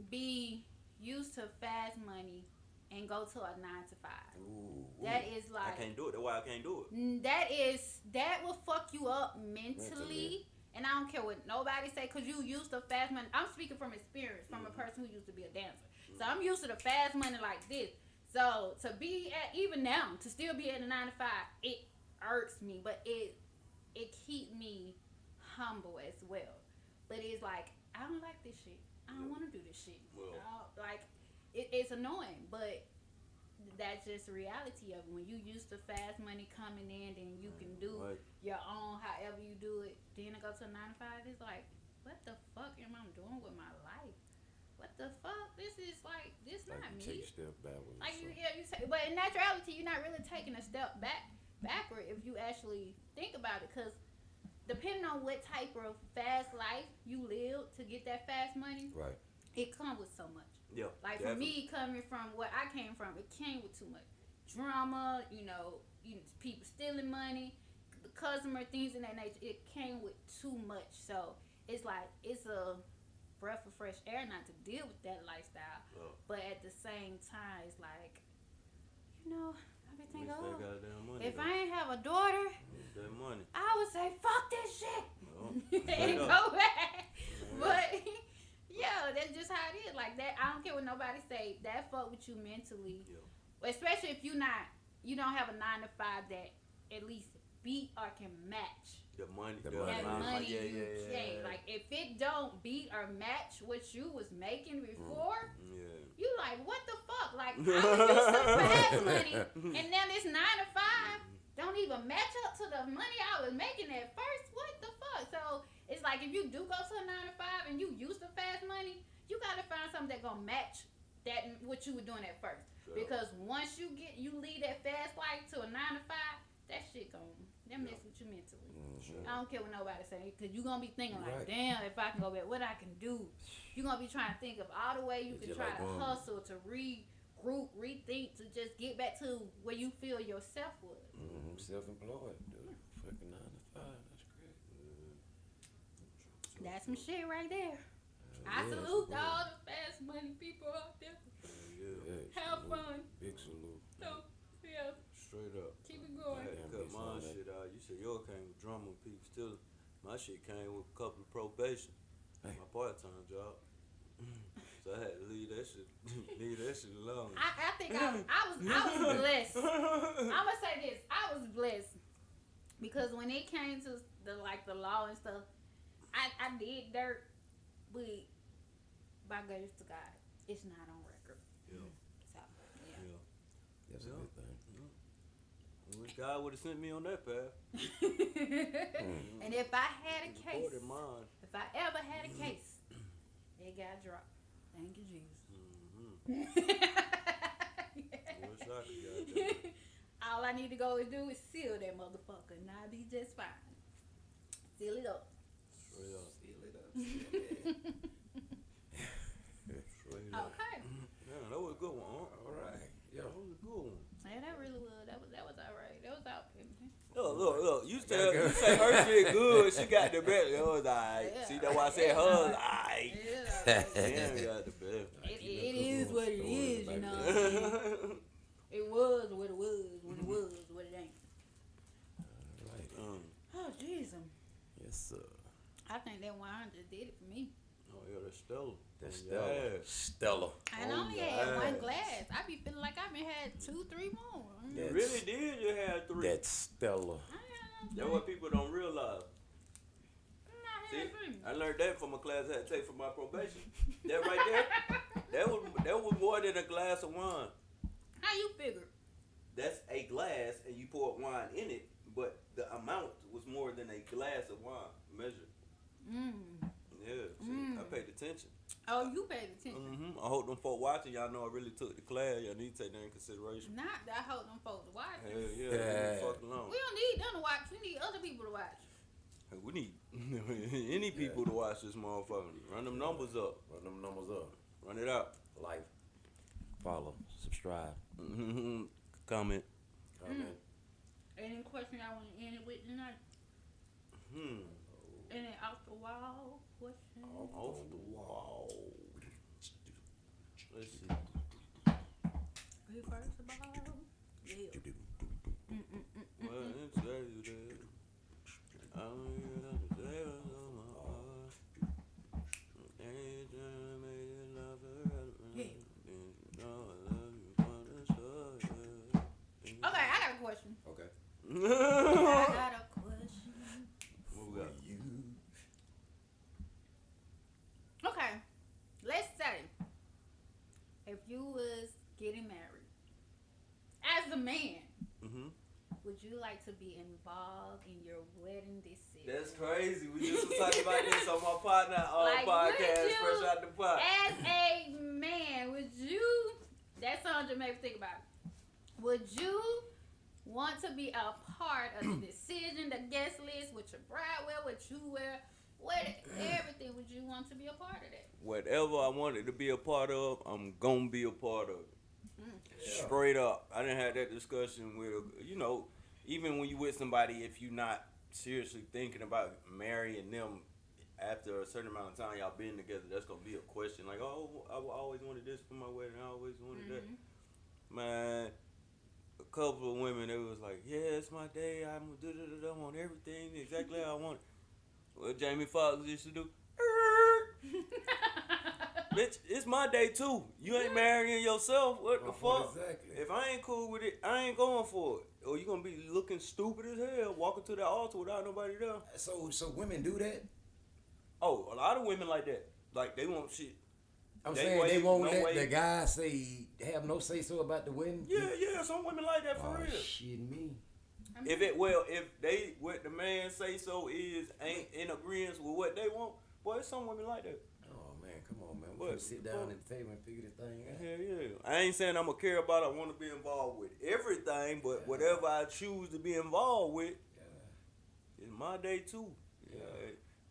be used to fast money and go to a 9 to 5. Ooh, That is I like can't do it. That's why I can't do it. that will fuck you up mentally. And I don't care what nobody say, cause you used to fast money. I'm speaking from experience, from a person who used to be a dancer. So I'm used to the fast money like this. So to be at, even now, to still be at a 9 to 5, it irks me, but it keep me humble as well. But it's like, I don't like this shit. I don't want to do this shit. Well. It's annoying, but that's just the reality of it. When you used to fast money coming in, then you can do Right. your own however you do it. Then to go to a 9 to 5, it's like, what the fuck am I doing with my life? What the fuck? This is like, this like not you me. take a step backwards. Like or you say, but in actuality, you're not really taking a step backward if you actually think about it. Cause depending on what type of fast life you live to get that fast money, something. Right. it comes with so much. Yeah. Like definitely. for me, coming from what I came from, it came with too much drama. You know, people stealing money, the customer things in that nature. It came with too much. So it's like it's a breath of fresh air not to deal with that lifestyle. Oh. But at the same time, it's like, I be thinking, Waste that goddamn money, if though. I ain't have a daughter, Waste that money. I would say fuck this shit Oh, and straight go up. back. But yeah, that's just how it is. Like that, I don't care what nobody say. That fuck with you mentally, Yeah. especially if you don't have a 9 to 5 that at least beat or can match The money. The the money. that amount of money yeah, you yeah, gain. yeah. Like if it don't beat or match what you was making before, Yeah. you like what the fuck? Like I was used to fast money, and now this 9 to 5 don't even match up to the money I was making at first. What the fuck? So it's like if you do go to a 9 to 5 and you used to fast money, you gotta find something that gonna match that what you were doing at first. Sure. Because once you leave that fast life to a 9 to 5, that shit that mess with you mentally. Sure. I don't care what nobody say, because you're going to be thinking like, Right. damn, if I can go back, what I can do. You're going to be trying to think of all the way you It's can just try like to going- hustle, to regroup, rethink, to just get back to where you feel yourself was. Mm-hmm. Self-employed, dude. Fucking 9 to 5. That's great. That's some shit right there. I Yeah, salute that's all the fast money people out there. Yeah, Have salute. fun. Big salute. So, yeah, Straight up. keep it I going. had to Damn, cut bitch, my all that. shit out. You said yours came with drumming people. Still, my shit came with a couple of probation. Hey. My part-time job. So I had to leave that shit alone. I think I was blessed. I'm gonna say this. I was blessed because when it came to the law and stuff, I did dirt, but by grace to God, it's not on record. Yeah. So, yeah. Yeah. That's Yeah. a good thing. I wish God would have sent me on that path. And if I had a case, Reported mine. if I ever had a case, it got dropped. Thank you, Jesus. I wish I could got that. All I need to go and do is seal that motherfucker, and I'll be just fine. Seal it up. Straight up. Seal it up. Straight up. Okay. Yeah, that was a good one. All right. Yo. That was a good one. Yeah, that really was. That was all right. That was out. Look. You say her shit good. She got the best. It was alright. Yeah. See, that's why I said hers alright. Yeah. Damn, got the best. It is what it is, you know. What I'm saying? It was what it was when it was what it ain't. All right. Oh, jeez. Yes, sir. I think that 100 did it for me. Oh, yeah, that's Stella. That's Yeah. Stella. I Oh, only had one yes. glass. I be feeling like I been had 2, 3 more. You That's- really did. You had 3. That's Stella. That's what people don't realize. See, I'm not had 3. I learned that from a class I had to take for my probation. That right there, that was more than a glass of wine. How you figure? That's a glass, and you poured wine in it, but the amount was more than a glass of wine measured. Yeah, see, I paid attention. Oh, you paid attention. I hope them folk watching, y'all know I really took the class. Y'all need to take that in consideration. Not that I hope them folks watch. Hell yeah, leave me fuck alone. We don't need them to watch. We need other people to watch. We need any people to watch this motherfucker. Run them numbers up. Run them numbers up. Run it out. Like, follow, subscribe, Comment. comment. Any question I want to end it with tonight? Any off the wall question? Off the wall. Let's see. Who first of all? Yeah. Well, it's there you did. I don't even understand on my heart. Anytime I made it love forever. Yeah. You know I love you from the start. Okay, I got a question. Okay. I got a question. What we got? You. Okay, let's say if you was getting married as a man, would you like to be involved in your wedding decision? That's crazy. We just was talking about this on my partner Like, podcast, would you, fresh out the pot. As a man, would you? That's something made me think about it. Would you want to be a part of the decision, the guest list, what your bride wear, what you wear, everything? Would you want to be a part of that? Whatever I wanted to be a part of, I'm gonna be a part of it. Straight up. I didn't have that discussion with, even when you with somebody, if you're not seriously thinking about marrying them after a certain amount of time y'all been together, that's gonna be a question. Like, oh, I always wanted this for my wedding. I always wanted that. Man, a couple of women, they was like, yeah, it's my day. I want everything exactly how I want it. What Jamie Foxx used to do. Bitch, it's my day too. You ain't marrying yourself. What the fuck? Exactly. If I ain't cool with it, I ain't going for it. Or you gonna be looking stupid as hell walking to the altar without nobody there. So women do that? Oh, a lot of women like that. Like they want shit. I'm They saying wait, they won't no let wait. the guy have no say so about the wedding. Yeah, some women like that for Oh, real. shit, me. If they what the man say so ain't in agreement with what they want, boy, some women like that. Oh man, come on, man. We What? can sit down at the table and figure this thing out. Hell yeah. I ain't saying I'm gonna care about. I want to be involved with everything, but whatever I choose to be involved with, it's my day too. Yeah.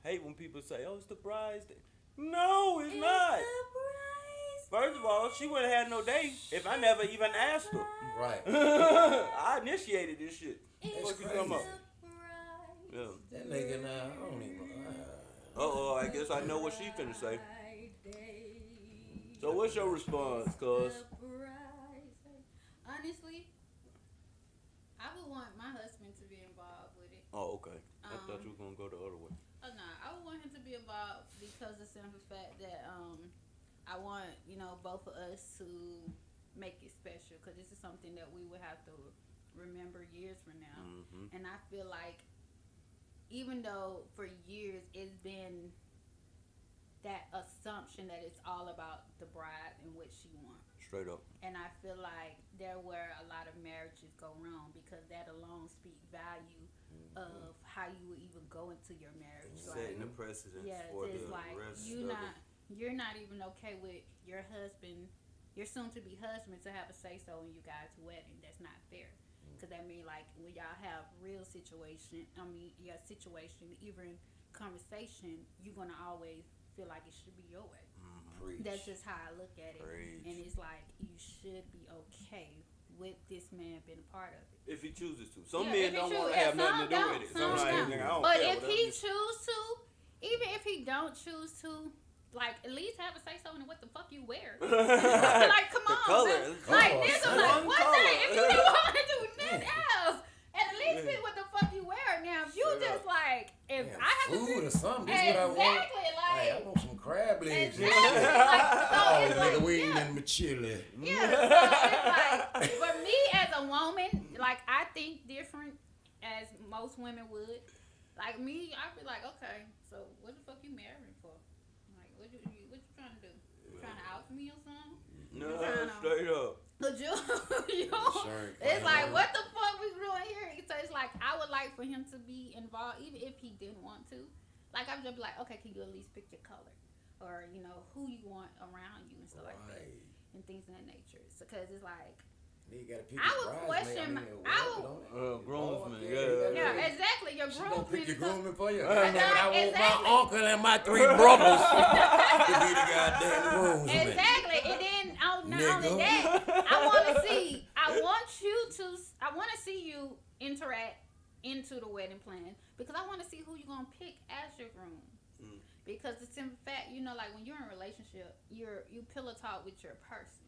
I hate when people say, "Oh, it's the bride's day." No, it's not. First of all, she wouldn't have had no date if I never even asked her. Right. I initiated this shit. What you talking about? Yeah. That nigga now, I don't even. Uh-oh, I guess I know what she finna say. So what's your response, cuz? Honestly, I would want my husband to be involved with it. Oh, okay. I thought you were gonna go the other way. Oh no, I would want him to be involved because of the simple fact that I want both of us to make it special because this is something that we would have to remember years from now. Mm-hmm. And I feel like even though for years it's been that assumption that it's all about the bride and what she wants. Straight up. And I feel like there where a lot of marriages go wrong because that alone speaks value of how you would even go into your marriage. Setting the precedence for the like rest you're not even okay with your husband, your soon-to-be husband, to have a say-so in you guys' wedding. That's not fair. Because that means, like, when y'all have real situation, even conversation, you're going to always feel like it should be your way. Preach. That's just how I look at it. Preach. And it's like, you should be okay with this man being a part of it. If he chooses to. Some Yeah, men don't choose- want to have nothing to do don't, with it. some Some like, don't. nigga, I don't But care, if whatever he you- choose to, even if he don't choose to, like, at least have a say so in what the fuck you wear. Like, come The on. color. Man. Like, nigga, like, One what color. thing? If you don't want to do nothing else, at least fit what the fuck you wear. Now, if you Straight just, up. like, if Damn, I have to food be, or something. This is what I want. exactly, Hey, I like, want some crab legs. and exactly, shit. like, so Oh, it's nigga, like, we ain't yeah. nothing but chili. Yeah, so it's like, for me as a woman, like, I think different as most women would. Like me, I'd be like, okay, so what the fuck you marrying for? Like, what you trying to do? You trying to out for me or something? No, trying to- straight up. But you Sure, it's fine. like, what the fuck we doing here? So it's like, I would like for him to be involved, even if he didn't want to. Like, I'd just be like, okay, can you at least pick your color? Or, who you want around you and stuff like that. Right. And things of that nature. So, because it's like, Nigga gotta pick I his would bridesmaid. question I my- mean, I what, would- don't it? Groomsman, Oh, yeah. yeah, exactly. Your She gonna pick your groomsmen. groomsman for you. Exactly. I want Exactly. my uncle and my 3 brothers to be the goddamn groomsmen. Exactly. And then, not only Nigga. that, I want to see you interact into the wedding plan because I want to see who you're going to pick as your groom. Because the simple fact, like when you're in a relationship, you pillow talk with your person.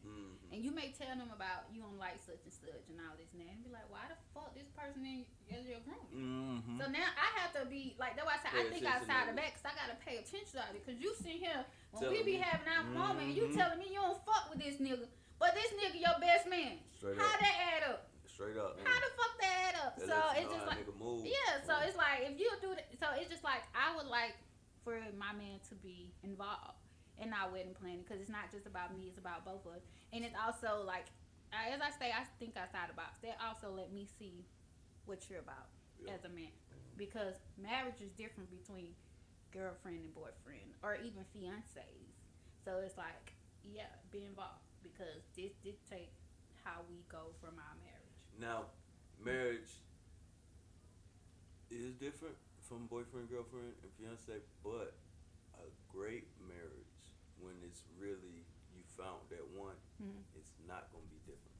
And you may tell them about you don't like such and such and all this and that. And be like, why the fuck this person is your groom? So now I have to be, like, that's why I say I think outside the back because I got to pay attention to it. Because you sit here, when we be having our moment, and you telling me you don't fuck with this nigga, but this nigga your best man. Straight How up. that add up? Straight up. How the fuck that add up? That So lets you it's know just how like, nigga move. yeah, so it's like, if you do that, so it's just like, I would like for my man to be involved in our wedding planning because it's not just about me, it's about both of us. And it's also like, as I say, I think outside the box. That also let me see what you're about as a man, because marriage is different between girlfriend and boyfriend or even fiancés. So it's like, yeah, be involved because this dictates how we go from our marriage. Now, marriage is different from boyfriend, girlfriend, and fiance, but a great marriage, when it's really you found that one, it's not gonna be different.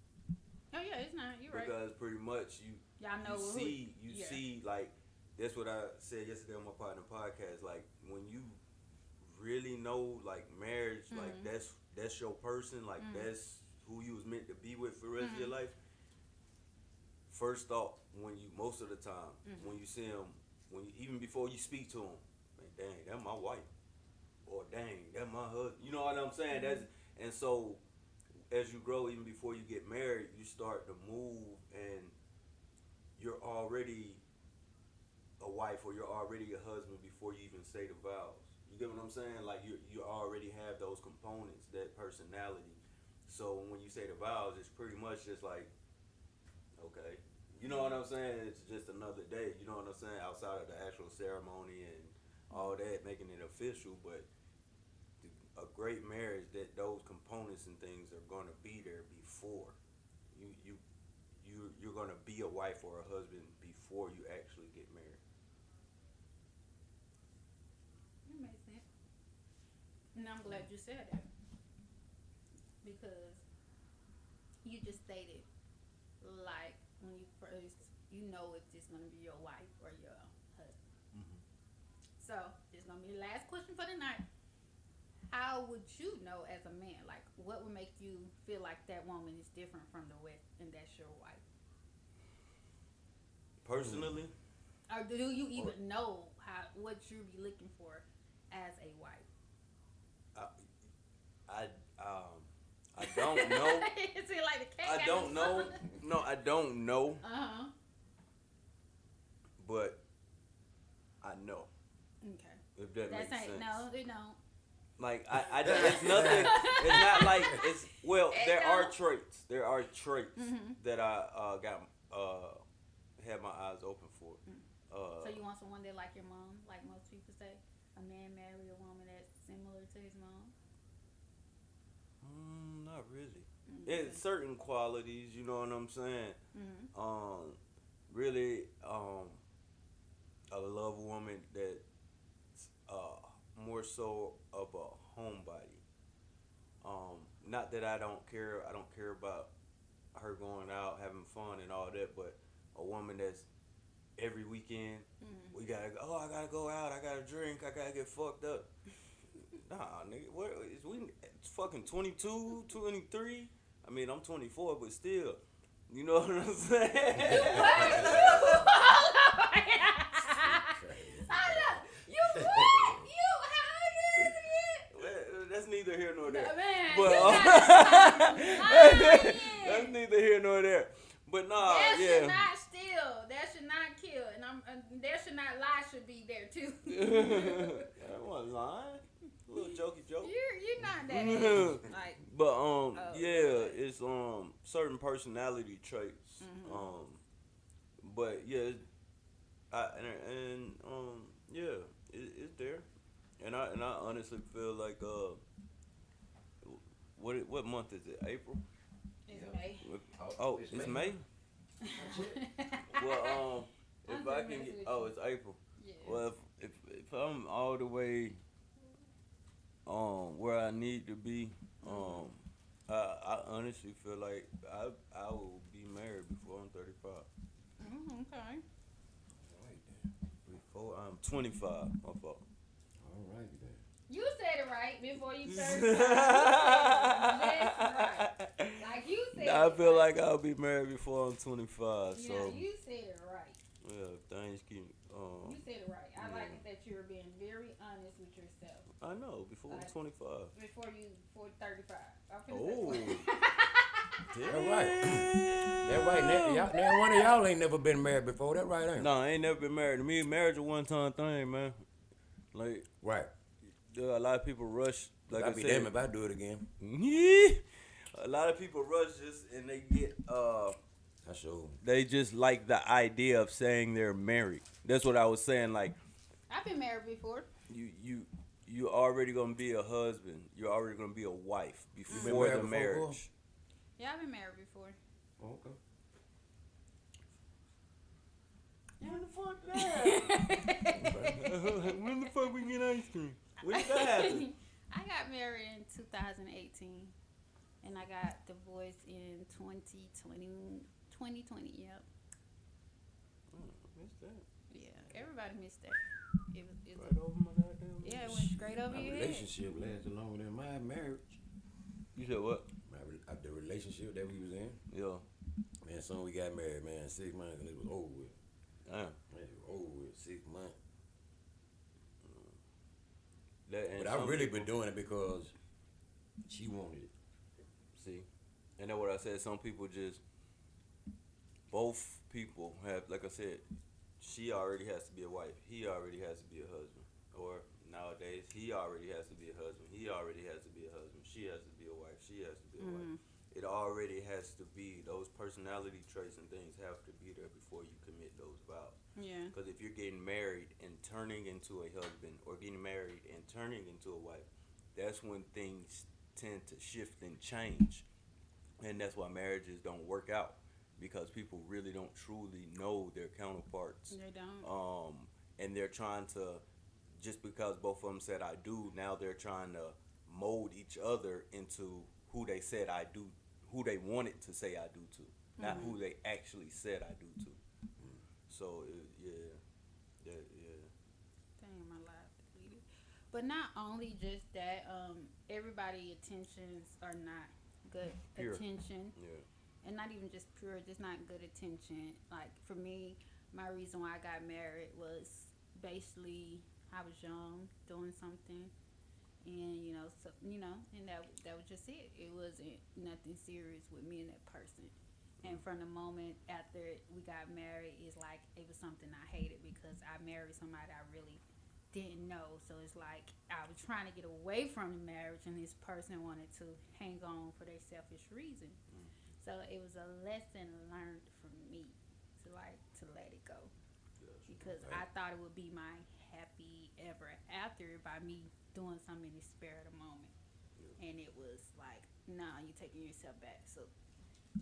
Oh yeah, it's not. You're right. Because pretty much Y'all know you see like that's what I said yesterday on my partner podcast. Like when you really know like marriage, like that's your person, like that's who you was meant to be with for the rest of your life. First thought when you most of the time when you see him, even before you speak to him, man, dang, that's my wife, or dang, that's my husband. You know what I'm saying? And so as you grow, even before you get married, you start to move, and you're already a wife or you're already a husband before you even say the vows. You get what I'm saying? Like you already have those components, that personality. So when you say the vows, it's pretty much just like, okay. You know what I'm saying? It's just another day. You know what I'm saying? Outside of the actual ceremony and all that, making it official. But a great marriage, that those components and things are gonna be there before you're gonna be a wife or a husband before you actually get married. That makes sense. And I'm glad you said that because you just stated like when you first, you know if it's gonna be your wife or your husband. Mm-hmm. So this gonna be the last question for the night. How would you know as a man? Like, what would make you feel like that woman is different from the rest, and that's your wife? Personally, Or do you even know what you be looking for as a wife? I don't know. Is it like the cat I got don't his know. son? No, I don't know. Uh-huh. But I know. Okay. If that That's makes ain't sense. no, they don't. Like it's nothing. It's not like it's. Well, It there are don't. traits. There are traits Mhm. that I had my eyes open for. So you want someone that like your mom, like most people say? A man marry a woman that's similar to his mom? Not really. Okay. It's certain qualities. You know what I'm saying? Mm-hmm. Really, I love a woman that's more so of a homebody. Not that I don't care. I don't care about her going out having fun and all that, but a woman that's every weekend we gotta go. Oh, I gotta go out. I gotta drink. I gotta get fucked up. Nah, nigga. What is we? It's fucking 22, 23. I mean, I'm 24, but still, you know what I'm saying? That's neither here nor there. Man, But that's neither here nor there. But nah, that yeah. should not steal. That should not kill. And there should not lie. Should be there too. I wasn't lying. A little jokey joke. You're not that age. Like, But yeah, it's certain personality traits. But yeah, yeah, it's there. And I honestly feel like what month is it? April? it's May. Oh, it's May. Well, if I can get, it's April. Yeah. Well, if I'm all the way where I need to be, I honestly feel like I will be married before I'm 35. Okay. Before I'm 25. My fault. All right then. You said it right before you turned. You said it right. Like you said. I it feel right. like I'll be married before I'm 25. Yeah, So you said it right. yeah, if things keep. You said it right. I yeah. like it that you're being very honest with yourself. I know before I'm 25. Before 35. I'm Oh. finna say That right. That right. Now one of y'all ain't never been married before. That right, ain't it? No, I ain't never been married. To me, marriage a one-time thing, man. Like, Right. a lot of people rush. Like I'd I be said, damned if I do it again. a lot of people rush just and they get I sure. they just like the idea of saying they're married. That's what I was saying. Like, I've been married before. you already gonna be a husband. You're already gonna be a wife before married the before, marriage. girl? Yeah, I've been married before. Okay. When the fuck that? When the fuck we get ice cream? When did that happen? I got married in 2018, and I got divorced in 2020. Yep. Missed that. Yeah, everybody missed that. It was Right over my goddamn. yeah, it went straight over My your head. relationship lasted longer than my marriage. You said what? The relationship that we was in, Yeah. man, soon we got married, man. 6 months and it was over with. Damn. Man, it was over with 6 months. And But I really been doing it because she wanted it. See, and that's what I said. Some people just, both people have, like I said, she already has to be a wife. He already has to be a husband. Or nowadays, he already has to be a husband. He already has to be a husband. She has to be a wife. She has to be a wife. It already has to be, those personality traits and things have to be there before you commit those vows. Yeah. Because if you're getting married and turning into a husband, or getting married and turning into a wife, that's when things tend to shift and change, and that's why marriages don't work out because people really don't truly know their counterparts. They don't. And they're trying to, just because both of them said I do, now they're trying to mold each other into who they said I do, who they wanted to say I do to, not who they actually said I do to. So yeah. Damn, my life deleted. But not only just that, everybody attentions are not good Pure. attention. Yeah. And not even just pure, just not good attention. Like for me, my reason why I got married was basically I was young, doing something, and and that was just it. It wasn't nothing serious with me and that person. And from the moment after we got married, it's like it was something I hated because I married somebody I really didn't know. So it's like I was trying to get away from the marriage, and this person wanted to hang on for their selfish reason. So it was a lesson learned for me to let it go, because I thought it would be my happy ever after by me doing something in the spare of the moment, and it was like, nah, you're taking yourself back. So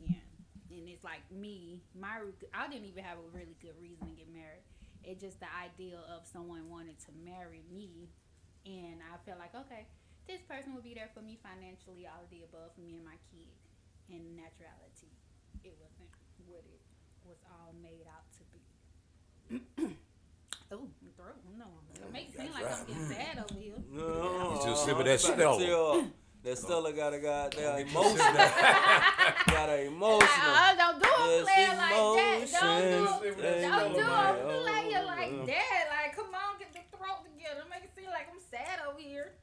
yeah, and it's like me, I didn't even have a really good reason to get married. It's just the idea of someone wanting to marry me, and I felt like, okay, this person will be there for me financially, all of the above, for me and my kid. In naturality, it wasn't what it was all made out to be. Oh, my throat. No, it makes it seem like I'm getting sad over here. No, You just sip of that Stella. That Stella got a goddamn emotion. Got an emotional. Like, don't do a player like that. Emotions. Don't do a Emotions. player like that. Like, come on, get the throat together. Make it seem like I'm sad over here.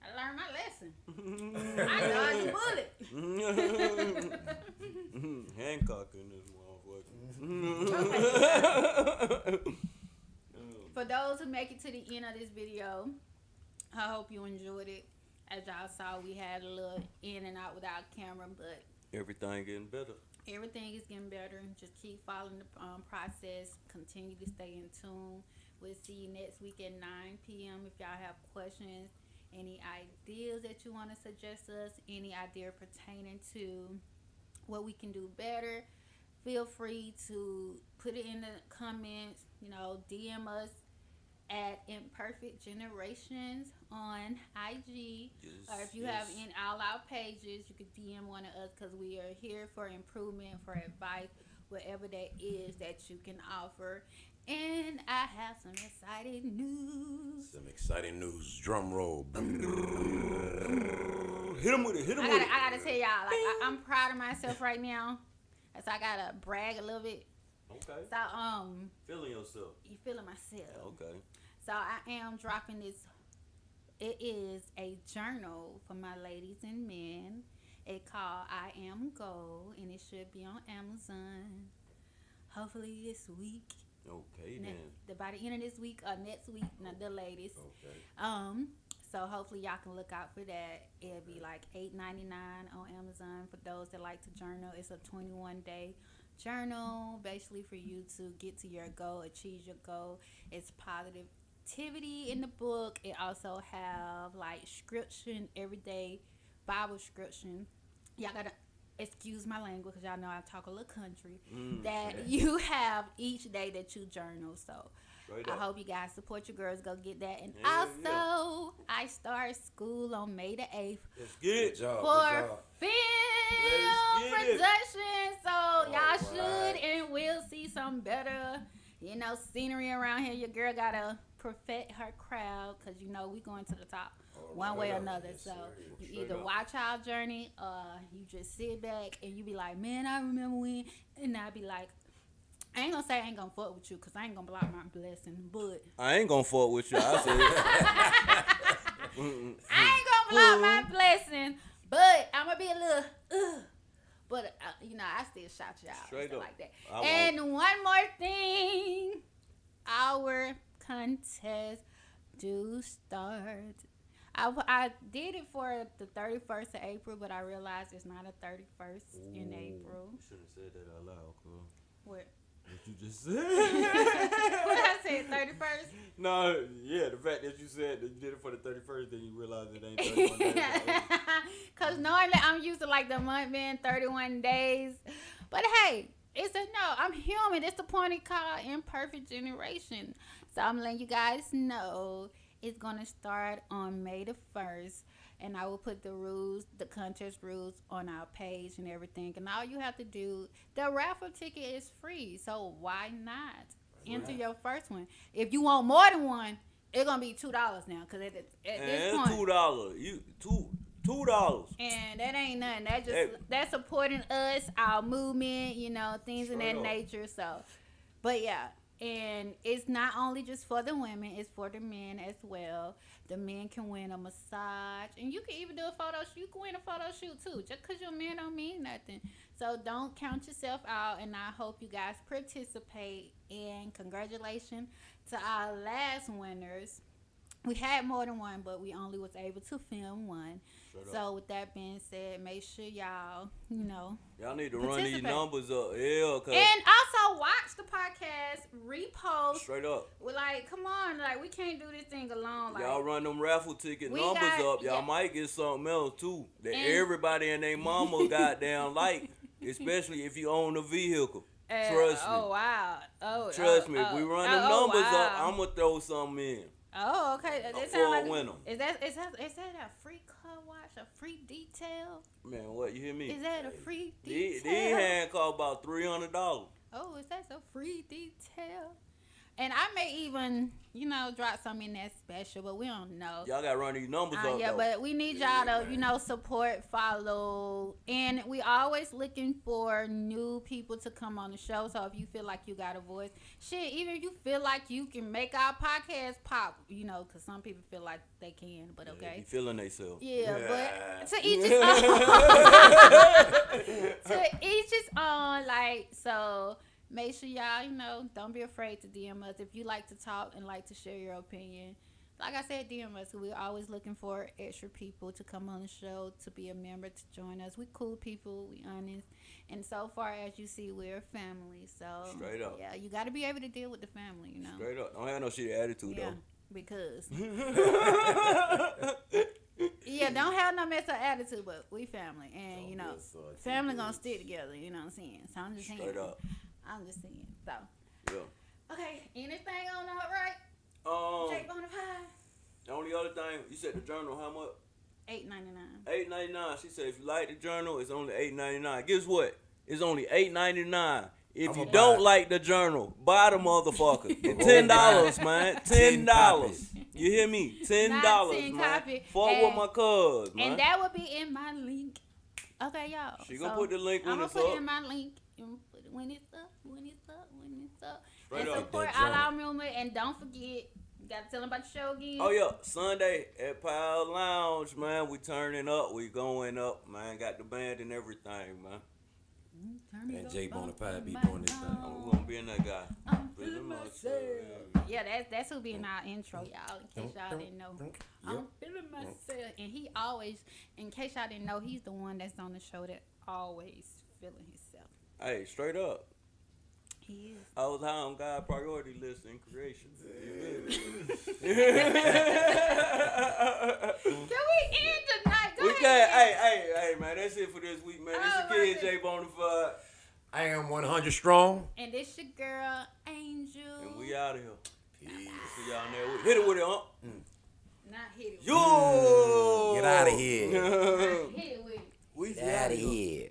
I learned my lesson. I dodged a bullet. Hancock in this motherfucker. For those who make it to the end of this video, I hope you enjoyed it. As y'all saw, we had a little in and out without camera, but Everything getting better. everything is getting better. Just keep following the process. Continue to stay in tune. We'll see you next week at 9 p.m. If y'all have questions, any ideas that you want to suggest us, any idea pertaining to what we can do better, feel free to put it in the comments. DM us at Imperfect Generations on IG. Or if you have in all our pages, you could DM one of us, because we are here for improvement, for advice, whatever that is that you can offer. And I have some exciting news. Some exciting news. Drum roll. Hit him with it. I gotta tell y'all, like, I'm proud of myself right now. So I gotta brag a little bit. Okay. So Feeling yourself. you feeling myself. Okay. So I am dropping this. It is a journal for my ladies and men. It called I Am Gold, and it should be on Amazon. Hopefully this week. Okay then. By the end of this week or next week, not the latest. Okay. So hopefully y'all can look out for that. It'll be like $8.99 on Amazon for those that like to journal. It's a 21-day journal, basically for you to get to your goal, achieve your goal. It's positivity in the book. It also have like scripture, everyday Bible scripture. Y'all gotta excuse my language, because y'all know I talk a little country. That you have each day that you journal. So I hope you guys support your girls. Go get that. And also, I start school on May the 8th. Let's get it. For film production. So y'all should and will see some better, scenery around here. Your girl gotta perfect her crowd, because we going to the top one way or another. So you either watch our journey, or you just sit back and you be like, man, I remember when, and I be like, I ain't gonna say I ain't gonna fuck with you, because I ain't gonna block my blessing, but I ain't gonna fuck with you. I said I ain't gonna block my blessing, but I'm gonna be a little, but I still shout you out. Straight up. Like that. I And one more thing, our contest do start. I did it for the 31st of April, but I realized it's not a 31st in April. You shouldn't have said that out loud, cool. What? What you just said. What I said, 31st? No, yeah, the fact that you said that you did it for the 31st, then you realize it ain't 31 days. Because normally I'm used to like the month being 31 days. But hey, it's I'm human. It's the point it called Imperfect Generation. So I'm letting you guys know it's going to start on May the 1st. And I will put the rules, the contest rules on our page and everything. And all you have to do, the raffle ticket is free. So why not enter your first one? If you want more than one, it's going to be $2 now. Because at this point. $2. $2. And that ain't nothing. That's supporting us, our movement, things in that nature. So, but yeah. And it's not only just for the women, it's for the men as well. The men can win a massage. And you can even do a photo shoot. You can win a photo shoot too. Just because you're a man don't mean nothing. So don't count yourself out. And I hope you guys participate. And congratulations to our last winners. We had more than one, but we only was able to film one. So with that being said, make sure y'all, y'all need to run these numbers up. Yeah, and also watch the podcast, repost. Straight up. We're like, come on, like we can't do this thing alone. Like, y'all run them raffle ticket numbers up. Y'all might get something else too. That everybody and their mama goddamn like, especially if you own a vehicle. Trust me. Oh wow. Trust me. If we run them numbers up, I'ma throw something in. Oh, okay. That for like a winner. Is that a free car wash, a free detail? Man, what, you hear me? Is that a free These detail? hand cost about $300. Oh, is that a free detail? And I may even, drop something in that special, but we don't know. Y'all gotta run these numbers up. Yeah, though. but we need y'all to, support, follow. And we always looking for new people to come on the show. So if you feel like you got a voice, even if you feel like you can make our podcast pop, because some people feel like they can, but okay. Be feeling themselves. Yeah, but to each his own. To each his own, so. Make sure y'all, don't be afraid to DM us. If you like to talk and like to share your opinion, like I said, DM us. We're always looking for extra people to come on the show, to be a member, to join us. We cool people, we honest. And so far, as you see, we're a family. So, straight up. Yeah, you got to be able to deal with the family, Straight up. Don't have no shit attitude, though. Because. Yeah, don't have no mess up attitude, but we family. And, family going to stick together, you know what I'm saying? So, I'm just saying. Straight up. I'm just saying. So. Yeah. Okay. Anything on the right? Jake Bonafide. The only other thing, you said the journal, how much? $8.99. $8.99. She said if you like the journal, it's only $8.99. Guess what? It's only $8.99. If you don't like the journal, buy the motherfucker. It's $10, man. $10. You hear me? $10, man. Fuck with my cuz, man. And that will be in my link. Okay, y'all. She gonna put the link when it's up. I'm gonna put it in my link. When it's up. Straight and up. support all our movement. And don't forget, you gotta tell them about the show again. Oh yeah, Sunday at Pile Lounge, man. We turning up. We going up, man. Got the band and everything, man. And Jay Bonafide be doing this thing. We're gonna be in that guy. I'm feeling myself. Yeah, that's who be in our intro, y'all. In case y'all didn't know, I'm feeling myself. And he always, in case y'all didn't know, he's the one that's on the show that always feeling himself. Hey, straight up. He is. I was high on God priority list in creation. Can we end tonight? Go We ahead. can. Hey, man. That's it for this week, man. It's your kid, Jay Bonafide. I am 100 strong. And this your girl, Angel. And we out of here. Peace. See y'all next week. Hit it with it, huh? Not hit it with Yo! Get out of here. it. Not hit it with it. We Get out of here.